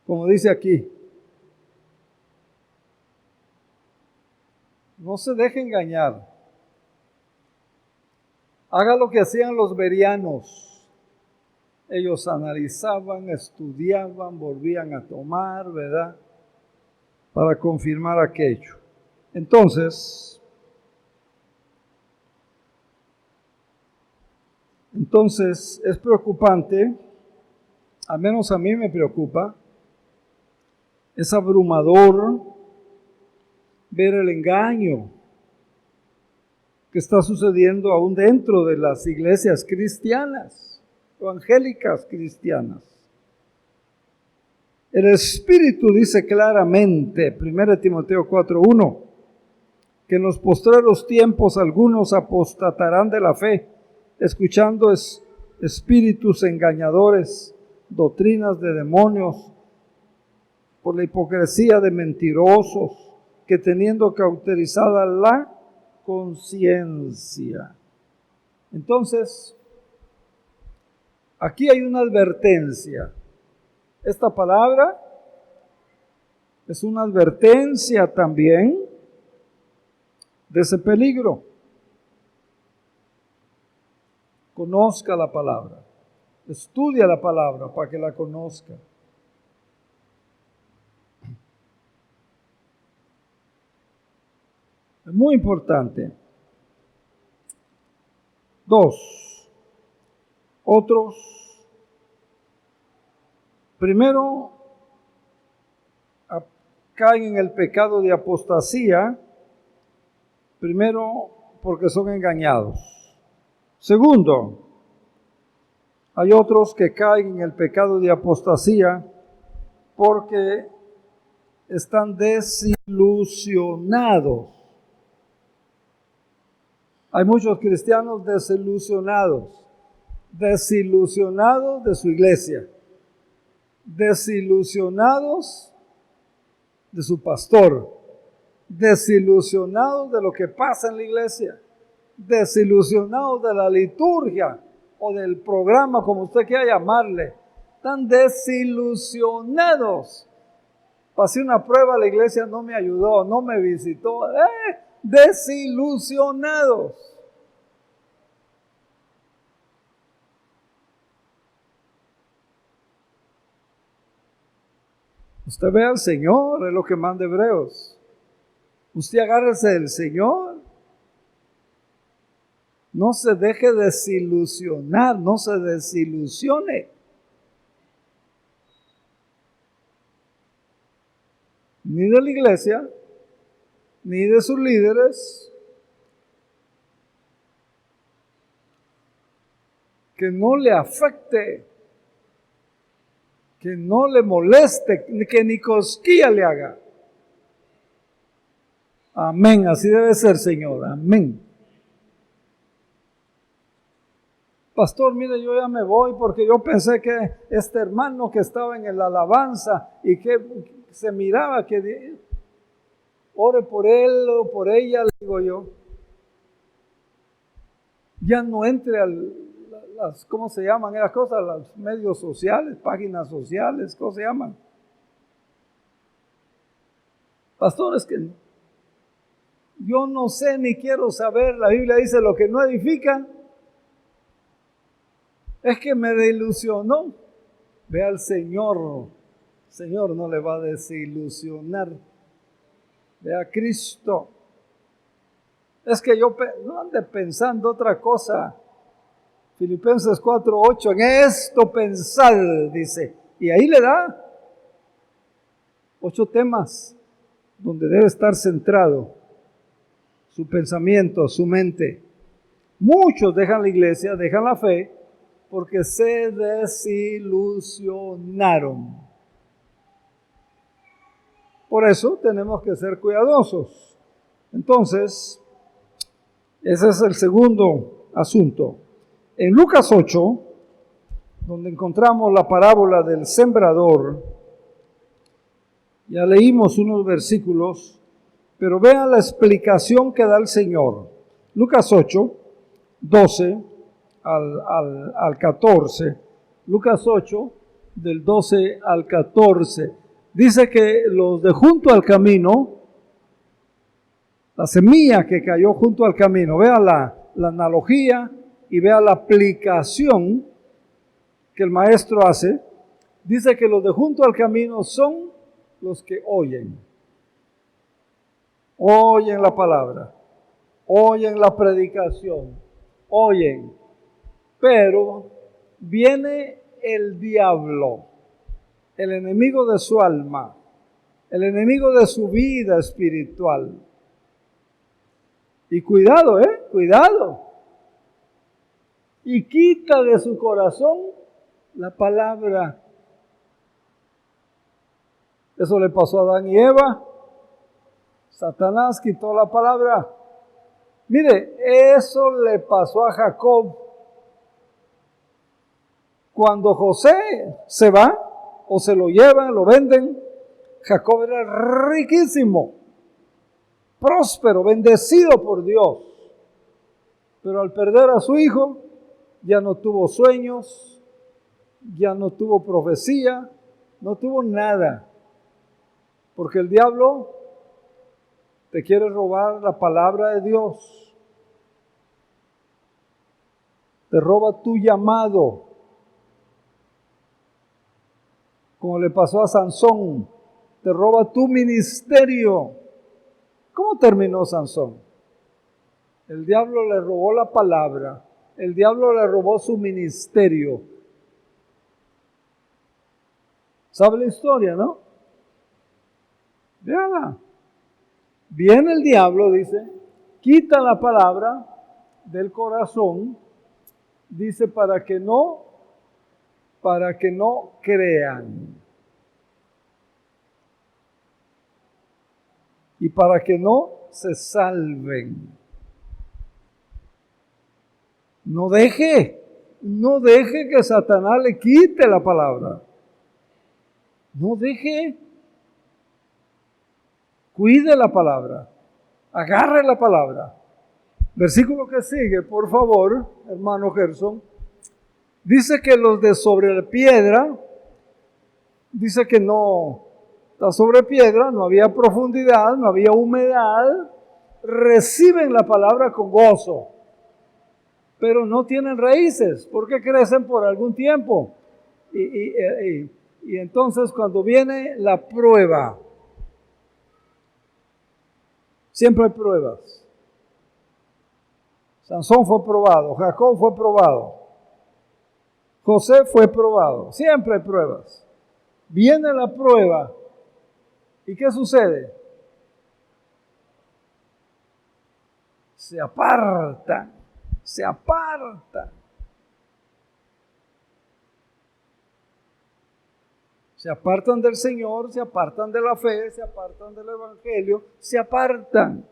como dice aquí. No se deje engañar. Haga lo que hacían los bereanos. Ellos analizaban, estudiaban, volvían a tomar, ¿verdad? Para confirmar aquello. Entonces es preocupante, al menos a mí me preocupa, es abrumador ver el engaño que está sucediendo aún dentro de las iglesias cristianas, evangélicas cristianas. El Espíritu dice claramente, 1 Timoteo 4:1, que en los postreros tiempos algunos apostatarán de la fe, escuchando espíritus engañadores, doctrinas de demonios, por la hipocresía de mentirosos, que teniendo cauterizada la conciencia. Entonces, aquí hay una advertencia. Esta palabra es una advertencia también de ese peligro. Conozca la palabra, estudia la palabra para que la conozca. Es muy importante. 2. Otros, primero, caen en el pecado de apostasía, primero porque son engañados. Segundo, hay otros que caen en el pecado de apostasía porque están desilusionados. Hay muchos cristianos desilusionados de su iglesia, desilusionados de su pastor, desilusionados de lo que pasa en la iglesia, desilusionados de la liturgia o del programa, como usted quiera llamarle. Están desilusionados. Pasé una prueba, la iglesia no me ayudó, no me visitó. Desilusionados. Usted ve al Señor, es lo que manda Hebreos. Usted agárrese del Señor. No se deje desilusionar, no se desilusione. Ni de la iglesia, ni de sus líderes. Que no le afecte, que no le moleste, que ni cosquilla le haga. Amén, así debe ser, Señor, amén. Pastor, mire, yo ya me voy porque yo pensé que este hermano que estaba en el alabanza y que se miraba que ore por él o por ella, le digo yo, ya no entre las, ¿cómo se llaman esas cosas? Los medios sociales, páginas sociales, ¿cómo se llaman? Pastores, que yo no sé ni quiero saber, la Biblia dice lo que no edifica, es que me desilusionó. Ve al Señor, el Señor no le va a desilusionar. Ve a Cristo. Es que yo no ande pensando otra cosa. Filipenses 4:8, en esto pensad, dice. Y ahí le da 8 temas donde debe estar centrado su pensamiento, su mente. Muchos dejan la iglesia, dejan la fe, porque se desilusionaron. Por eso tenemos que ser cuidadosos. Entonces, ese es el segundo asunto. En Lucas 8, donde encontramos la parábola del sembrador, ya leímos unos versículos, pero vean la explicación que da el Señor. Lucas 8, 12 al 14. Lucas 8, del 12 al 14. Dice que los de junto al camino, la semilla que cayó junto al camino, vea la analogía y vea la aplicación que el maestro hace. Dice que los de junto al camino son los que oyen. Oyen la palabra, oyen la predicación, oyen. Pero viene el diablo, el enemigo de su alma, el enemigo de su vida espiritual. Y cuidado, cuidado. Y quita de su corazón la palabra. Eso le pasó a Adán y Eva. Satanás quitó la palabra. Mire, eso le pasó a Jacob. Cuando José se va, o se lo llevan, lo venden, Jacob era riquísimo, próspero, bendecido por Dios. Pero al perder a su hijo, ya no tuvo sueños, ya no tuvo profecía, no tuvo nada. Porque el diablo te quiere robar la palabra de Dios. Te roba tu llamado. Como le pasó a Sansón, te roba tu ministerio. ¿Cómo terminó Sansón? El diablo le robó la palabra, el diablo le robó su ministerio. ¿Sabe la historia, no? Véala. Viene el diablo, dice, quita la palabra del corazón, dice para que no crean. Y para que no se salven. No deje que Satanás le quite la palabra. No deje. Cuide la palabra. Agarre la palabra. Versículo que sigue, por favor, hermano Gerson. Dice que los de sobre la piedra, dice que no está sobre piedra, no había profundidad, no había humedad, reciben la palabra con gozo, pero no tienen raíces, porque crecen por algún tiempo. Y Y entonces cuando viene la prueba, siempre hay pruebas. Sansón fue probado, Jacob fue probado, José fue probado, siempre hay pruebas. Viene la prueba, ¿y qué sucede? Se apartan, se apartan. Se apartan del Señor, se apartan de la fe, se apartan del Evangelio, se apartan.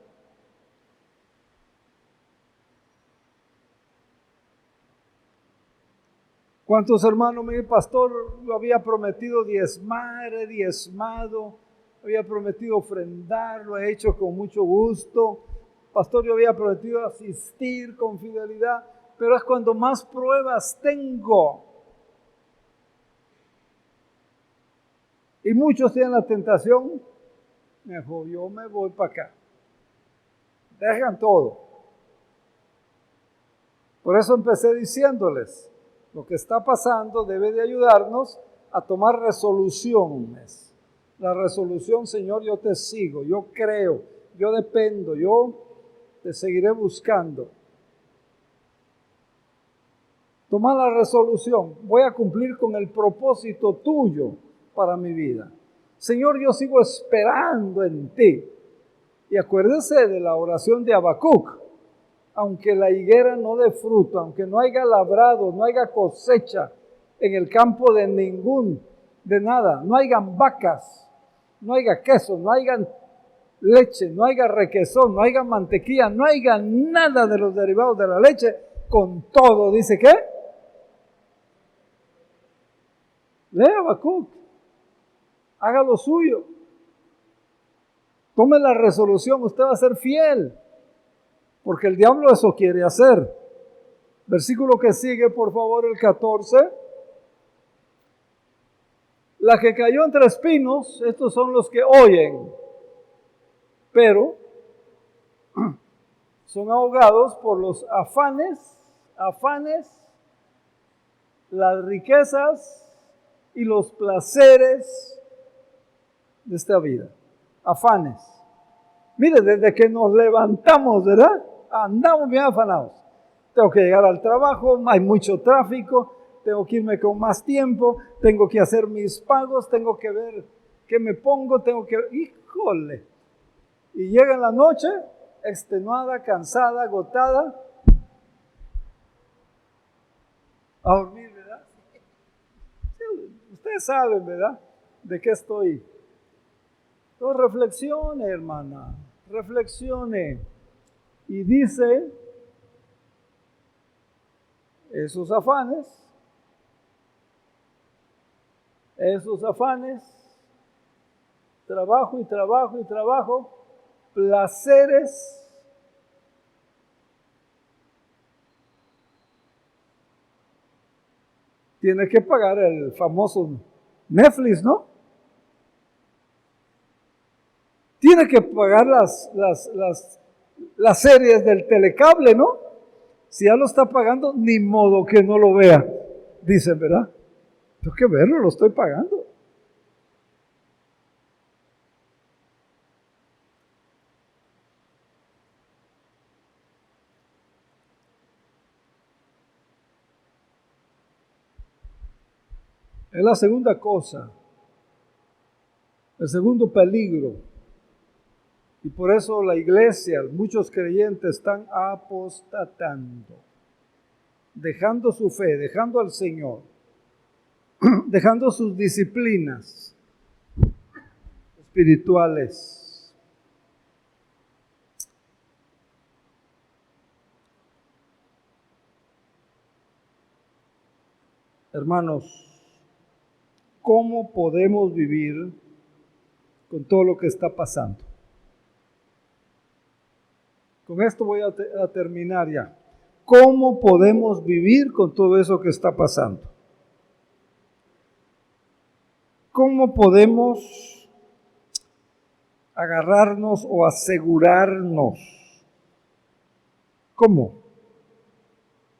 ¿Cuántos hermanos, mi pastor, lo había prometido diezmar, he diezmado, había prometido ofrendar, lo he hecho con mucho gusto? Pastor, yo había prometido asistir con fidelidad, pero es cuando más pruebas tengo. Y muchos tienen la tentación, mejor yo me voy para acá. Dejan todo. Por eso empecé diciéndoles, lo que está pasando debe de ayudarnos a tomar resoluciones. La resolución, Señor, yo te sigo, yo creo, yo dependo, yo te seguiré buscando. Toma la resolución, voy a cumplir con el propósito tuyo para mi vida. Señor, yo sigo esperando en ti. Y acuérdese de la oración de Habacuc. Aunque la higuera no dé fruto, aunque no haya labrado, no haya cosecha en el campo de nada, no hayan vacas, no haya queso, no haya leche, no haya requesón, no haya mantequilla, no haya nada de los derivados de la leche, con todo, dice ¿qué? Lea Habacuc, haga lo suyo, tome la resolución, usted va a ser fiel. Porque el diablo eso quiere hacer. Versículo que sigue, por favor, el 14. La que cayó entre espinos, estos son los que oyen, pero son ahogados por los afanes, las riquezas y los placeres de esta vida. Afanes. Mire, desde que nos levantamos, ¿verdad? Andamos bien afanados. Tengo que llegar al trabajo, hay mucho tráfico, tengo que irme con más tiempo, tengo que hacer mis pagos, tengo que ver qué me pongo, ¡híjole! Y llega en la noche, extenuada, cansada, agotada, a dormir, ¿verdad? Ustedes saben, ¿verdad? De qué estoy. Entonces reflexione, hermana, reflexione. Y dice, esos afanes, trabajo y trabajo y trabajo, placeres, tiene que pagar el famoso Netflix, ¿no? Tiene que pagar las series del telecable, ¿no? Si ya lo está pagando, ni modo que no lo vea, dicen, ¿verdad? Tengo que verlo, lo estoy pagando. Es la segunda cosa, el segundo peligro. Y por eso la iglesia, muchos creyentes están apostatando, dejando su fe, dejando al Señor, dejando sus disciplinas espirituales. Hermanos, ¿cómo podemos vivir con todo lo que está pasando? Con esto voy a terminar ya. ¿Cómo podemos vivir con todo eso que está pasando? ¿Cómo podemos agarrarnos o asegurarnos? ¿Cómo?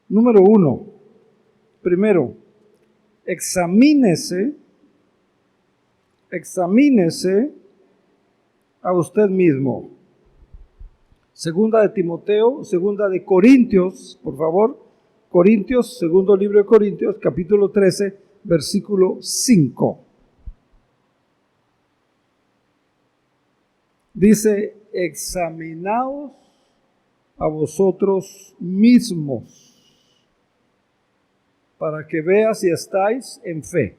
Número 1. Primero, examínese examínese a usted mismo. Segunda de Timoteo, segunda de Corintios, por favor. Corintios, segundo libro de Corintios, capítulo 13, versículo 5. Dice, examinaos a vosotros mismos para que veas si estáis en fe.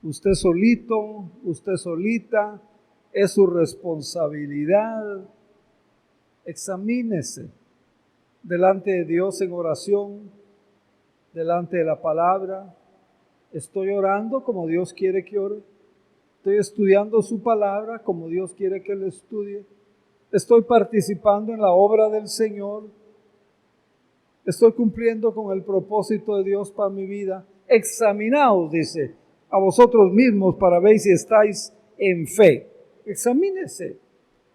Usted solito, usted solita, es su responsabilidad. Examínese delante de Dios en oración, delante de la palabra. Estoy orando como Dios quiere que ore. Estoy estudiando su palabra como Dios quiere que la estudie. Estoy participando en la obra del Señor. Estoy cumpliendo con el propósito de Dios para mi vida. Examinaos, dice, a vosotros mismos para ver si estáis en fe. Examínese.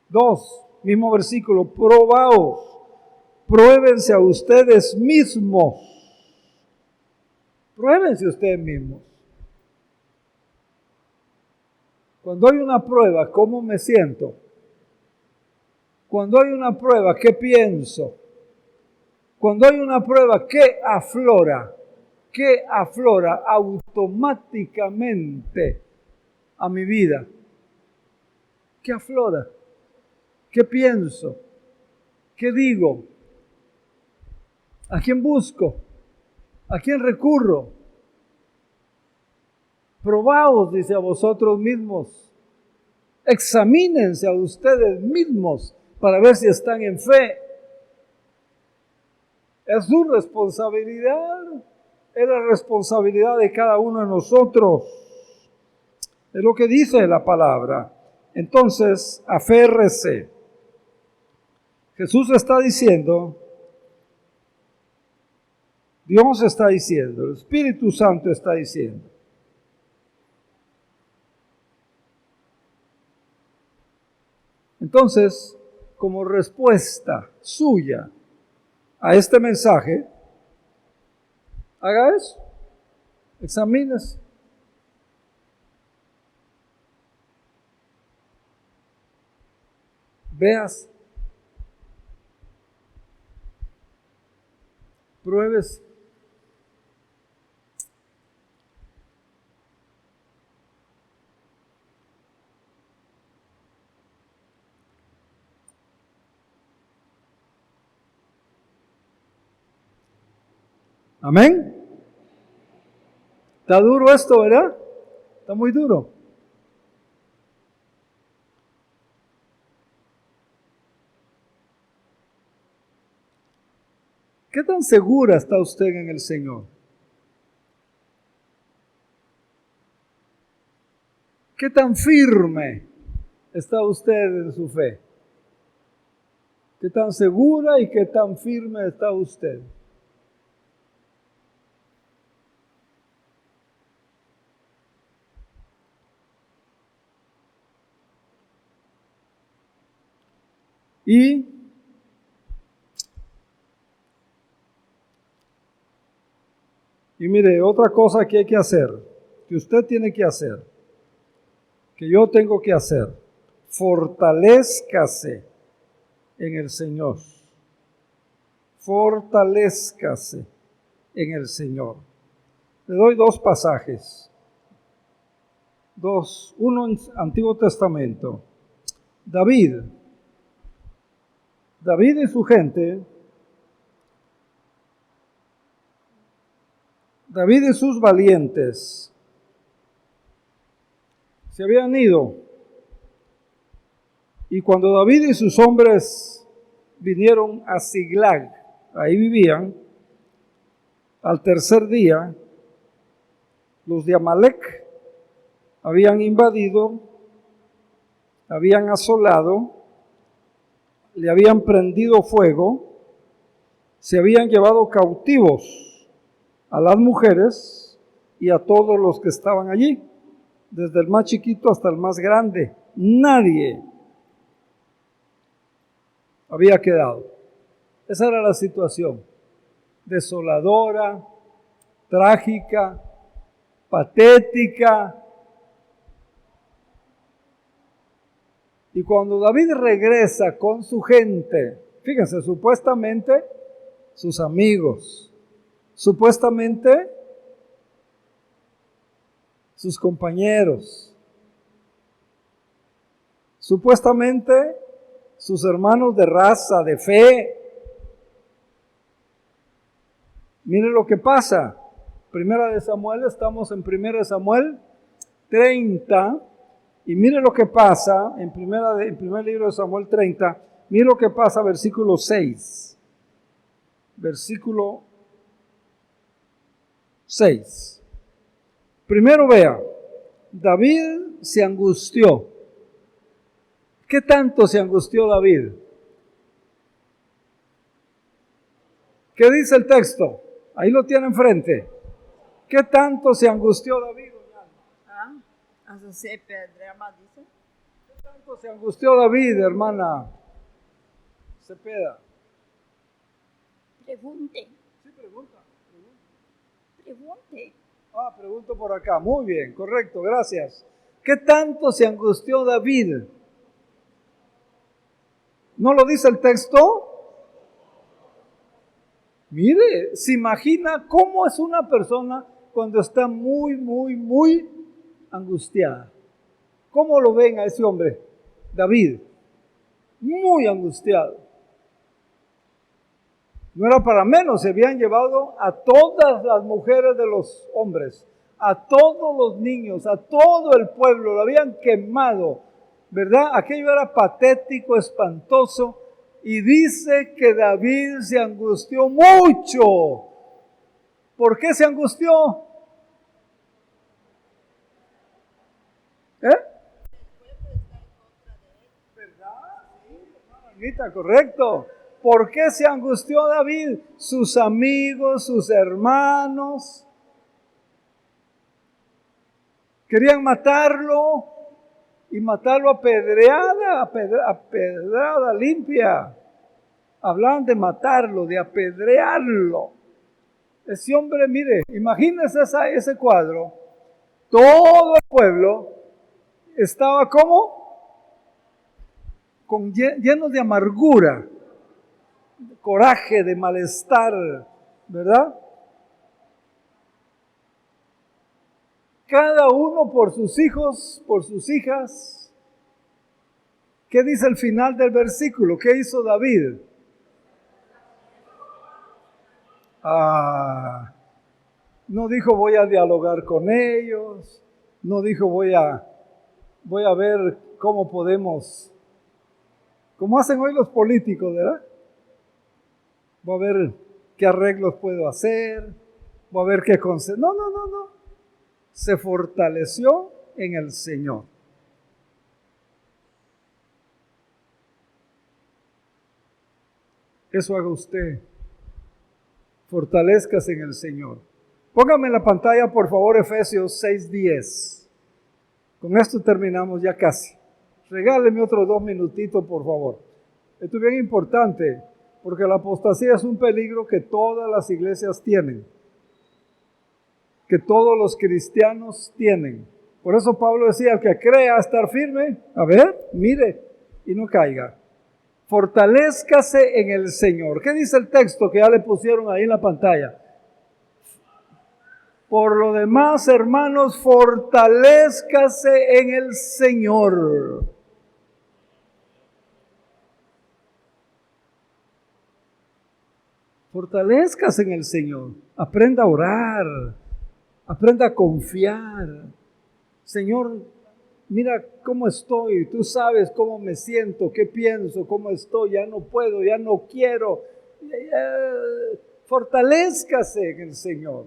2, mismo versículo, probaos. Pruébense a ustedes mismos. Pruébense ustedes mismos. Cuando hay una prueba, ¿cómo me siento? Cuando hay una prueba, ¿qué pienso? Cuando hay una prueba, ¿qué aflora? ¿Qué aflora automáticamente a mi vida? ¿Qué aflora? ¿Qué pienso? ¿Qué digo? ¿A quién busco? ¿A quién recurro? Probaos, dice, a vosotros mismos. Examínense a ustedes mismos para ver si están en fe. Es su responsabilidad. Es la responsabilidad de cada uno de nosotros. Es lo que dice la palabra. Entonces, aférrese. Jesús está diciendo, Dios está diciendo, el Espíritu Santo está diciendo, entonces, como respuesta suya a este mensaje, haga eso, examínese. Veas, pruebes. Amén. Está duro esto, ¿verdad? Está muy duro. ¿Qué tan segura está usted en el Señor? ¿Qué tan firme está usted en su fe? ¿Qué tan segura y qué tan firme está usted? Y mire, otra cosa que hay que hacer, que usted tiene que hacer, que yo tengo que hacer, fortalézcase en el Señor. Fortalézcase en el Señor. Le doy 2 pasajes. 2, uno en Antiguo Testamento. David y su gente, David y sus valientes, se habían ido. Y cuando David y sus hombres vinieron a Siglag, ahí vivían, al tercer día, los de Amalec habían invadido, habían asolado, le habían prendido fuego, se habían llevado cautivos a las mujeres y a todos los que estaban allí, desde el más chiquito hasta el más grande. Nadie había quedado. Esa era la situación, desoladora, trágica, patética. Y cuando David regresa con su gente, fíjense, supuestamente sus amigos, supuestamente sus compañeros, supuestamente sus hermanos de raza, de fe. Miren lo que pasa. Primera de Samuel, estamos en Primera de Samuel 30, y miren lo que pasa en primer libro de Samuel 30, miren lo que pasa, versículo 6. Versículo 6. Primero vea, David se angustió. ¿Qué tanto se angustió David? ¿Qué dice el texto? Ahí lo tiene enfrente. ¿Qué tanto se angustió David? ¿Qué tanto se angustió David, hermana Cepeda?
Pregunte.
Sí, pregunta.
Pregunte.
Pregunto por acá. Muy bien, correcto, gracias. ¿Qué tanto se angustió David? ¿No lo dice el texto? Mire, se imagina cómo es una persona cuando está muy, muy, muy angustiada. ¿Cómo lo ven a ese hombre? David, muy angustiado. No era para menos, se habían llevado a todas las mujeres de los hombres, a todos los niños, a todo el pueblo, lo habían quemado, ¿verdad? Aquello era patético, espantoso, y dice que David se angustió mucho. ¿Por qué se angustió? ¿Verdad? Sí, hermanita, correcto. ¿Por qué se angustió David? Sus amigos, sus hermanos, querían matarlo y matarlo a pedrada, a pedrada limpia. Hablaban de matarlo, de apedrearlo. Ese hombre, mire, imagínense ese cuadro. Todo el pueblo estaba como lleno de amargura, de coraje, de malestar, ¿verdad? Cada uno por sus hijos, por sus hijas. ¿Qué dice el final del versículo? ¿Qué hizo David? No dijo voy a dialogar con ellos, no dijo voy a ver cómo podemos, como hacen hoy los políticos, ¿verdad? Voy a ver qué arreglos puedo hacer, voy a ver qué consejos. No. Se fortaleció en el Señor. Eso haga usted. Fortalezcase en el Señor. Póngame en la pantalla, por favor, Efesios 6:10. Con esto terminamos ya casi. Regáleme otros 2 minutitos, por favor. Esto es bien importante, porque la apostasía es un peligro que todas las iglesias tienen, que todos los cristianos tienen. Por eso Pablo decía, el que crea estar firme, a ver, mire, y no caiga. Fortalézcase en el Señor. ¿Qué dice el texto que ya le pusieron ahí en la pantalla? Por lo demás, hermanos, fortalézcase en el Señor. Fortalézcase en el Señor. Aprenda a orar. Aprenda a confiar. Señor, mira cómo estoy. Tú sabes cómo me siento, qué pienso, cómo estoy. Ya no puedo, ya no quiero. Fortalézcase en el Señor.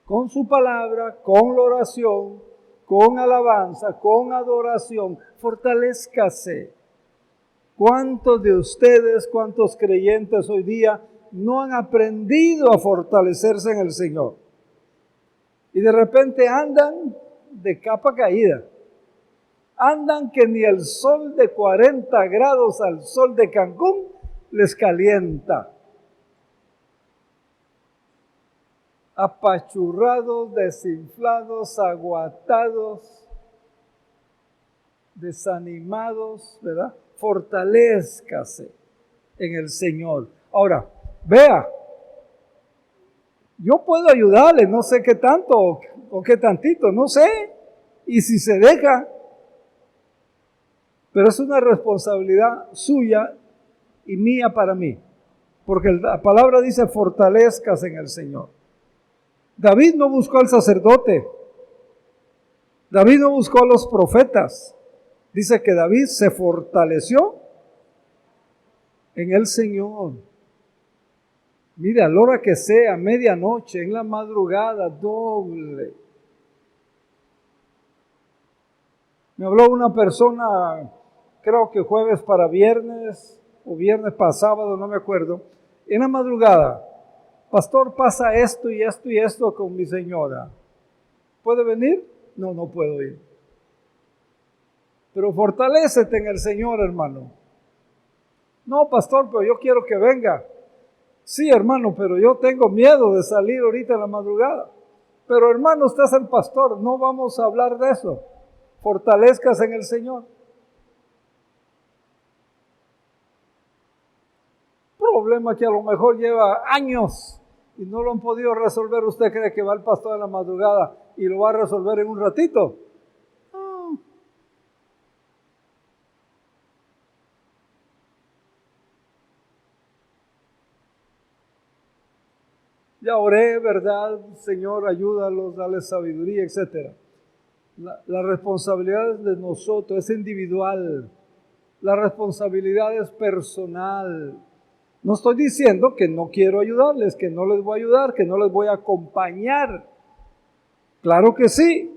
Con su palabra, con la oración, con alabanza, con adoración. Fortalézcase. ¿Cuántos de ustedes, cuántos creyentes hoy día no han aprendido a fortalecerse en el Señor? Y de repente andan de capa caída. Andan que ni el sol de 40 grados al sol de Cancún les calienta. Apachurrados, desinflados, aguatados, desanimados, ¿verdad? Fortalézcase en el Señor. Ahora, vea, yo puedo ayudarle, no sé qué tanto o qué tantito, no sé. Y si se deja, pero es una responsabilidad suya y mía para mí. Porque la palabra dice fortalezcas en el Señor. David no buscó al sacerdote. David no buscó a los profetas. Dice que David se fortaleció en el Señor. Mire, a la hora que sea, medianoche, en la madrugada, doble. Me habló una persona, creo que jueves para viernes, o viernes para sábado, no me acuerdo. En la madrugada, pastor, pasa esto y esto y esto con mi señora. ¿Puede venir? No, no puedo ir. Pero fortalécete en el Señor, hermano. No, pastor, pero yo quiero que venga. Sí, hermano, pero yo tengo miedo de salir ahorita en la madrugada. Pero hermano, usted es el pastor, no vamos a hablar de eso. Fortalezcas en el Señor. Problema que a lo mejor lleva años y no lo han podido resolver. ¿Usted cree que va el pastor en la madrugada y lo va a resolver en un ratito? No. Ya oré, ¿verdad? Señor, ayúdalos, dale sabiduría, etc. La responsabilidad es de nosotros, es individual. La responsabilidad es personal. No estoy diciendo que no quiero ayudarles, que no les voy a ayudar, que no les voy a acompañar. Claro que sí,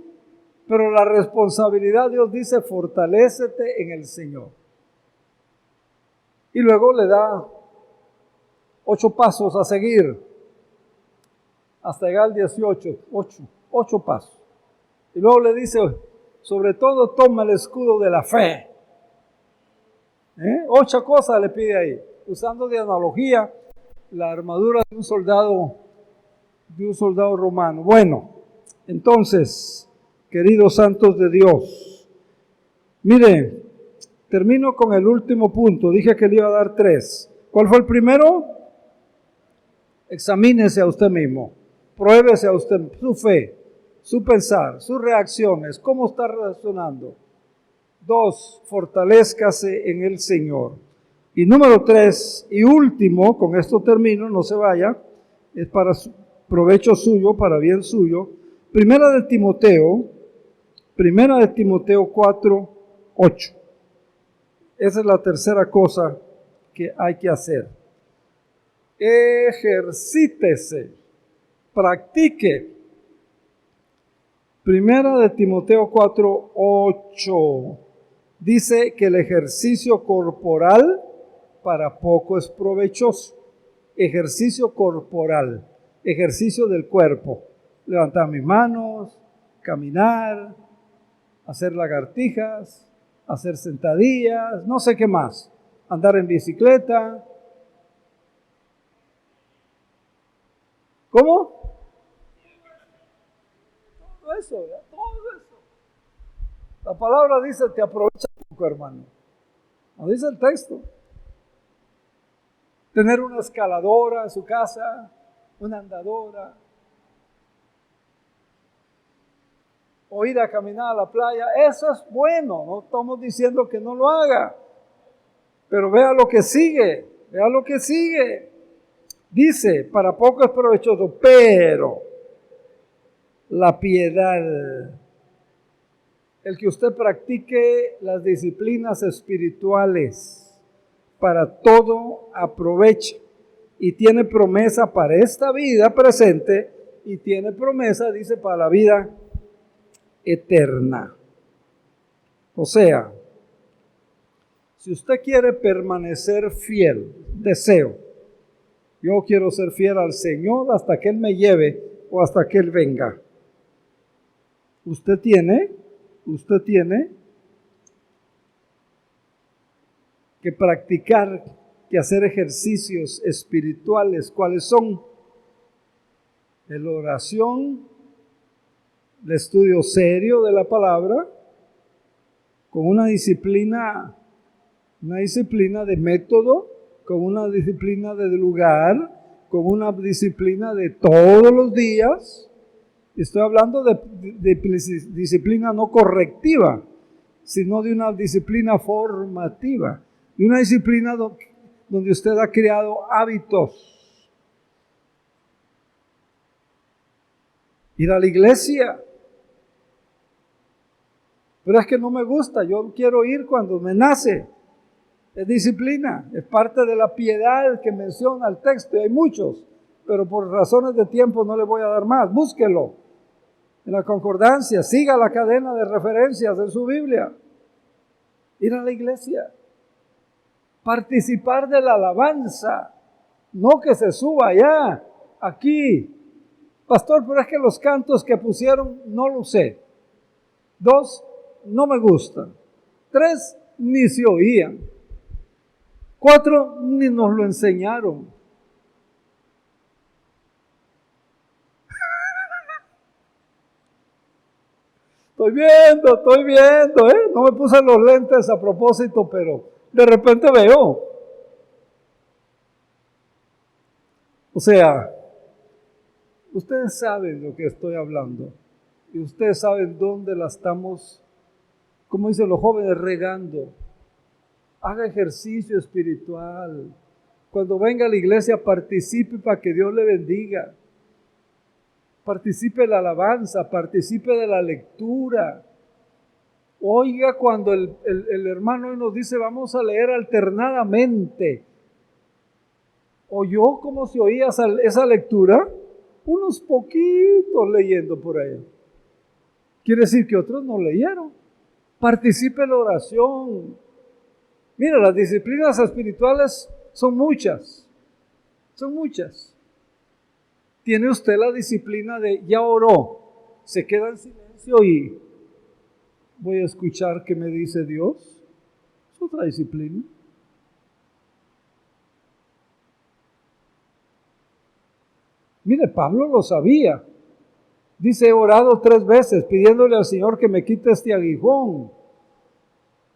pero la responsabilidad, Dios dice, fortalécete en el Señor. Y luego le da 8 pasos a seguir, hasta llegar al 18, 8 pasos. Y luego le dice, sobre todo toma el escudo de la fe. 8 cosas le pide ahí, usando de analogía la armadura de un soldado romano. Bueno, entonces, queridos santos de Dios, mire, termino con el último punto. Dije que le iba a dar 3. ¿Cuál fue el primero? Examínese a usted mismo, pruébese a usted su fe, su pensar, sus reacciones, cómo está reaccionando. 2, fortalézcase en el Señor. Y número 3 y último, con esto termino, no se vaya, es para provecho suyo, para bien suyo. Primera de Timoteo 4:8. Esa es la tercera cosa que hay que hacer. Ejercítese, practique. Primera de Timoteo 4:8 dice que el ejercicio corporal para poco es provechoso. Ejercicio corporal, ejercicio del cuerpo. Levantar mis manos, caminar, hacer lagartijas, hacer sentadillas, no sé qué más. Andar en bicicleta. ¿Cómo? Todo eso, todo eso. La palabra dice, te aprovecha poco, hermano. No dice el texto. Tener una escaladora en su casa, una andadora, o ir a caminar a la playa, eso es bueno, no estamos diciendo que no lo haga, pero vea lo que sigue, dice, para poco es provechoso, pero la piedad, el que usted practique las disciplinas espirituales, para todo aprovecha, y tiene promesa para esta vida presente, y tiene promesa, dice, para la vida eterna. O sea, si usted quiere permanecer fiel, yo quiero ser fiel al Señor hasta que Él me lleve o hasta que Él venga. Usted tiene que practicar, que hacer ejercicios espirituales. ¿Cuáles son? La oración, el estudio serio de la palabra, con una disciplina de método, con una disciplina de lugar, con una disciplina de todos los días. Estoy hablando de disciplina no correctiva, sino de una disciplina formativa, de una disciplina donde usted ha creado hábitos. Ir a la iglesia. Pero es que no me gusta, yo quiero ir cuando me nace. Es disciplina, es parte de la piedad que menciona el texto, y hay muchos, pero por razones de tiempo no le voy a dar más. Búsquelo en la concordancia, siga la cadena de referencias en su Biblia. Ir a la iglesia, participar de la alabanza, no que se suba allá, aquí. Pastor, pero es que los cantos que pusieron no lo sé. 2, no me gustan. 3, ni se oían. 4, ni nos lo enseñaron. Estoy viendo, No me puse los lentes a propósito, pero de repente veo. O sea, ustedes saben lo que estoy hablando. Y ustedes saben dónde la estamos, como dicen los jóvenes, regando. Haga ejercicio espiritual. Cuando venga a la iglesia, participe para que Dios le bendiga. Participe de la alabanza, participe de la lectura. Oiga, cuando el hermano hoy nos dice, vamos a leer alternadamente. ¿Oyó cómo se oía esa lectura? Unos poquitos leyendo por ahí. Quiere decir que otros no leyeron. Participe en la oración. Mira, las disciplinas espirituales son muchas. Son muchas. Tiene usted la disciplina de ya oró, se queda en silencio y voy a escuchar qué me dice Dios. Es otra disciplina. Mire, Pablo lo sabía. Dice, he orado 3 veces pidiéndole al Señor que me quite este aguijón.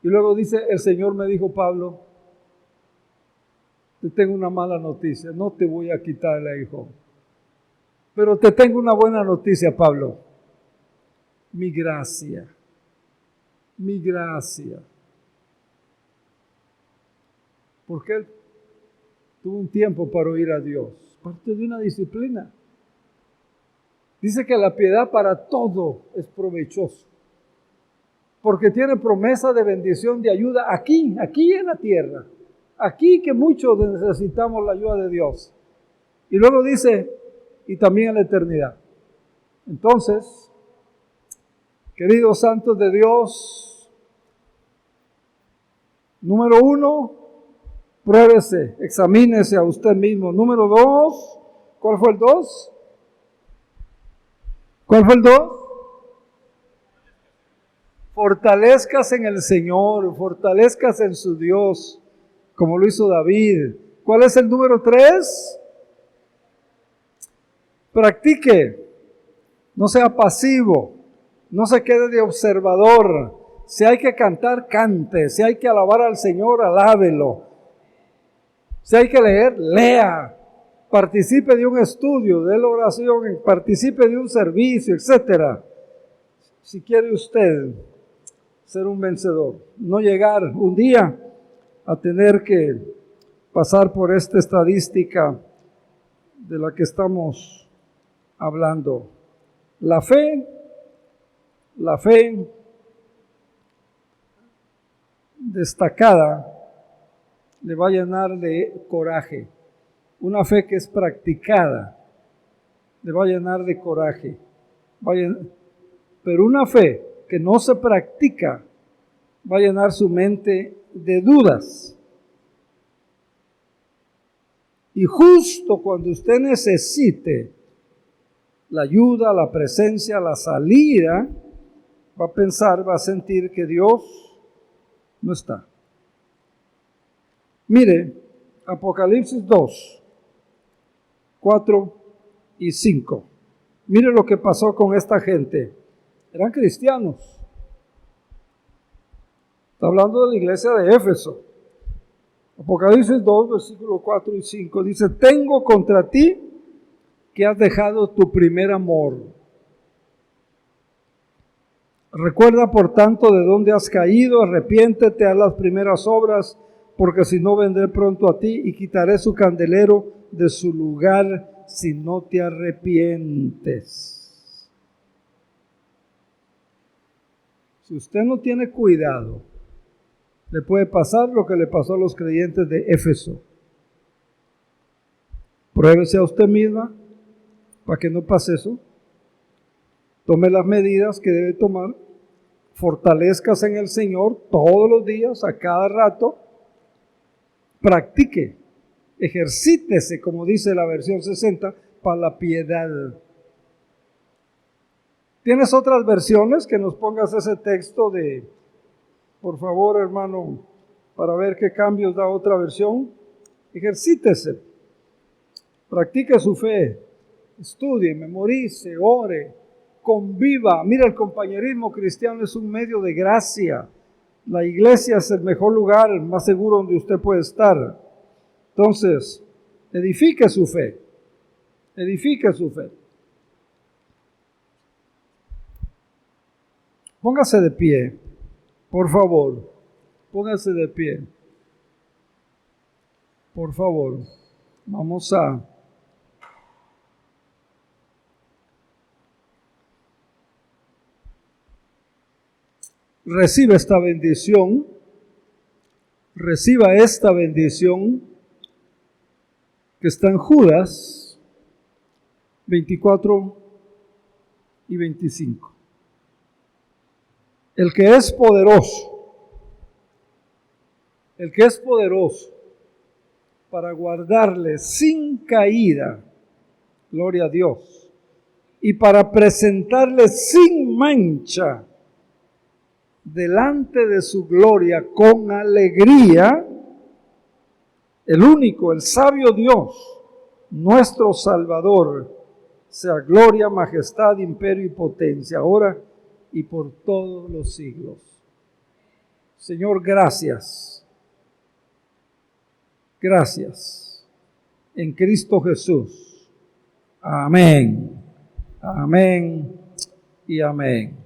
Y luego dice, el Señor me dijo, Pablo, te tengo una mala noticia, no te voy a quitar el aguijón. Pero te tengo una buena noticia, Pablo. Mi gracia. Porque él tuvo un tiempo para oír a Dios. Parte de una disciplina. Dice que la piedad para todo es provechoso. Porque tiene promesa de bendición, de ayuda aquí en la tierra. Aquí que muchos necesitamos la ayuda de Dios. Y luego dice, y también en la eternidad. Entonces, queridos santos de Dios, número 1, pruébese, examínese a usted mismo. Número 2, ¿cuál fue el 2? Fortalezcas en el Señor, fortalezcas en su Dios, como lo hizo David. ¿Cuál es el número 3? Practique, no sea pasivo, no se quede de observador. Si hay que cantar, cante. Si hay que alabar al Señor, alábelo. Si hay que leer, lea. Participe de un estudio, de la oración, participe de un servicio, etc. Si quiere usted ser un vencedor, no llegar un día a tener que pasar por esta estadística de la que estamos hablando. La fe destacada le va a llenar de coraje. Una fe que es practicada le va a llenar de coraje. Pero una fe que no se practica va a llenar su mente de dudas. Y justo cuando usted necesite la ayuda, la presencia, la salida, va a pensar, va a sentir que Dios no está. Mire, Apocalipsis 2, 4 y 5. Mire lo que pasó con esta gente. Eran cristianos. Está hablando de la iglesia de Éfeso. Apocalipsis 2, versículos 4 y 5 dice: tengo contra ti que has dejado tu primer amor. Recuerda por tanto de dónde has caído, arrepiéntete, haz las primeras obras, porque si no vendré pronto a ti y quitaré su candelero de su lugar si no te arrepientes. Si usted no tiene cuidado, le puede pasar lo que le pasó a los creyentes de Éfeso. Pruébese a usted misma para que no pase eso. Tome las medidas que debe tomar. Fortalezcase en el Señor todos los días, a cada rato. Practique, ejercítese, como dice la versión 60, para la piedad. ¿Tienes otras versiones que nos pongas ese texto de, por favor, hermano, para ver qué cambios da otra versión? Ejercítese, practique su fe, estudie, memorice, ore, conviva. Mira, el compañerismo cristiano es un medio de gracia. La iglesia es el mejor lugar, el más seguro donde usted puede estar. Entonces, edifique su fe. Edifique su fe. Póngase de pie, por favor. Póngase de pie. Por favor. Vamos a... Reciba esta bendición. Reciba esta bendición que está en Judas 24 y 25. El que es poderoso para guardarle sin caída, gloria a Dios, y para presentarle sin mancha delante de su gloria con alegría, el único, el sabio Dios, nuestro Salvador, sea gloria, majestad, imperio y potencia, ahora y por todos los siglos. Señor, gracias. Gracias. En Cristo Jesús. Amén. Amén y amén.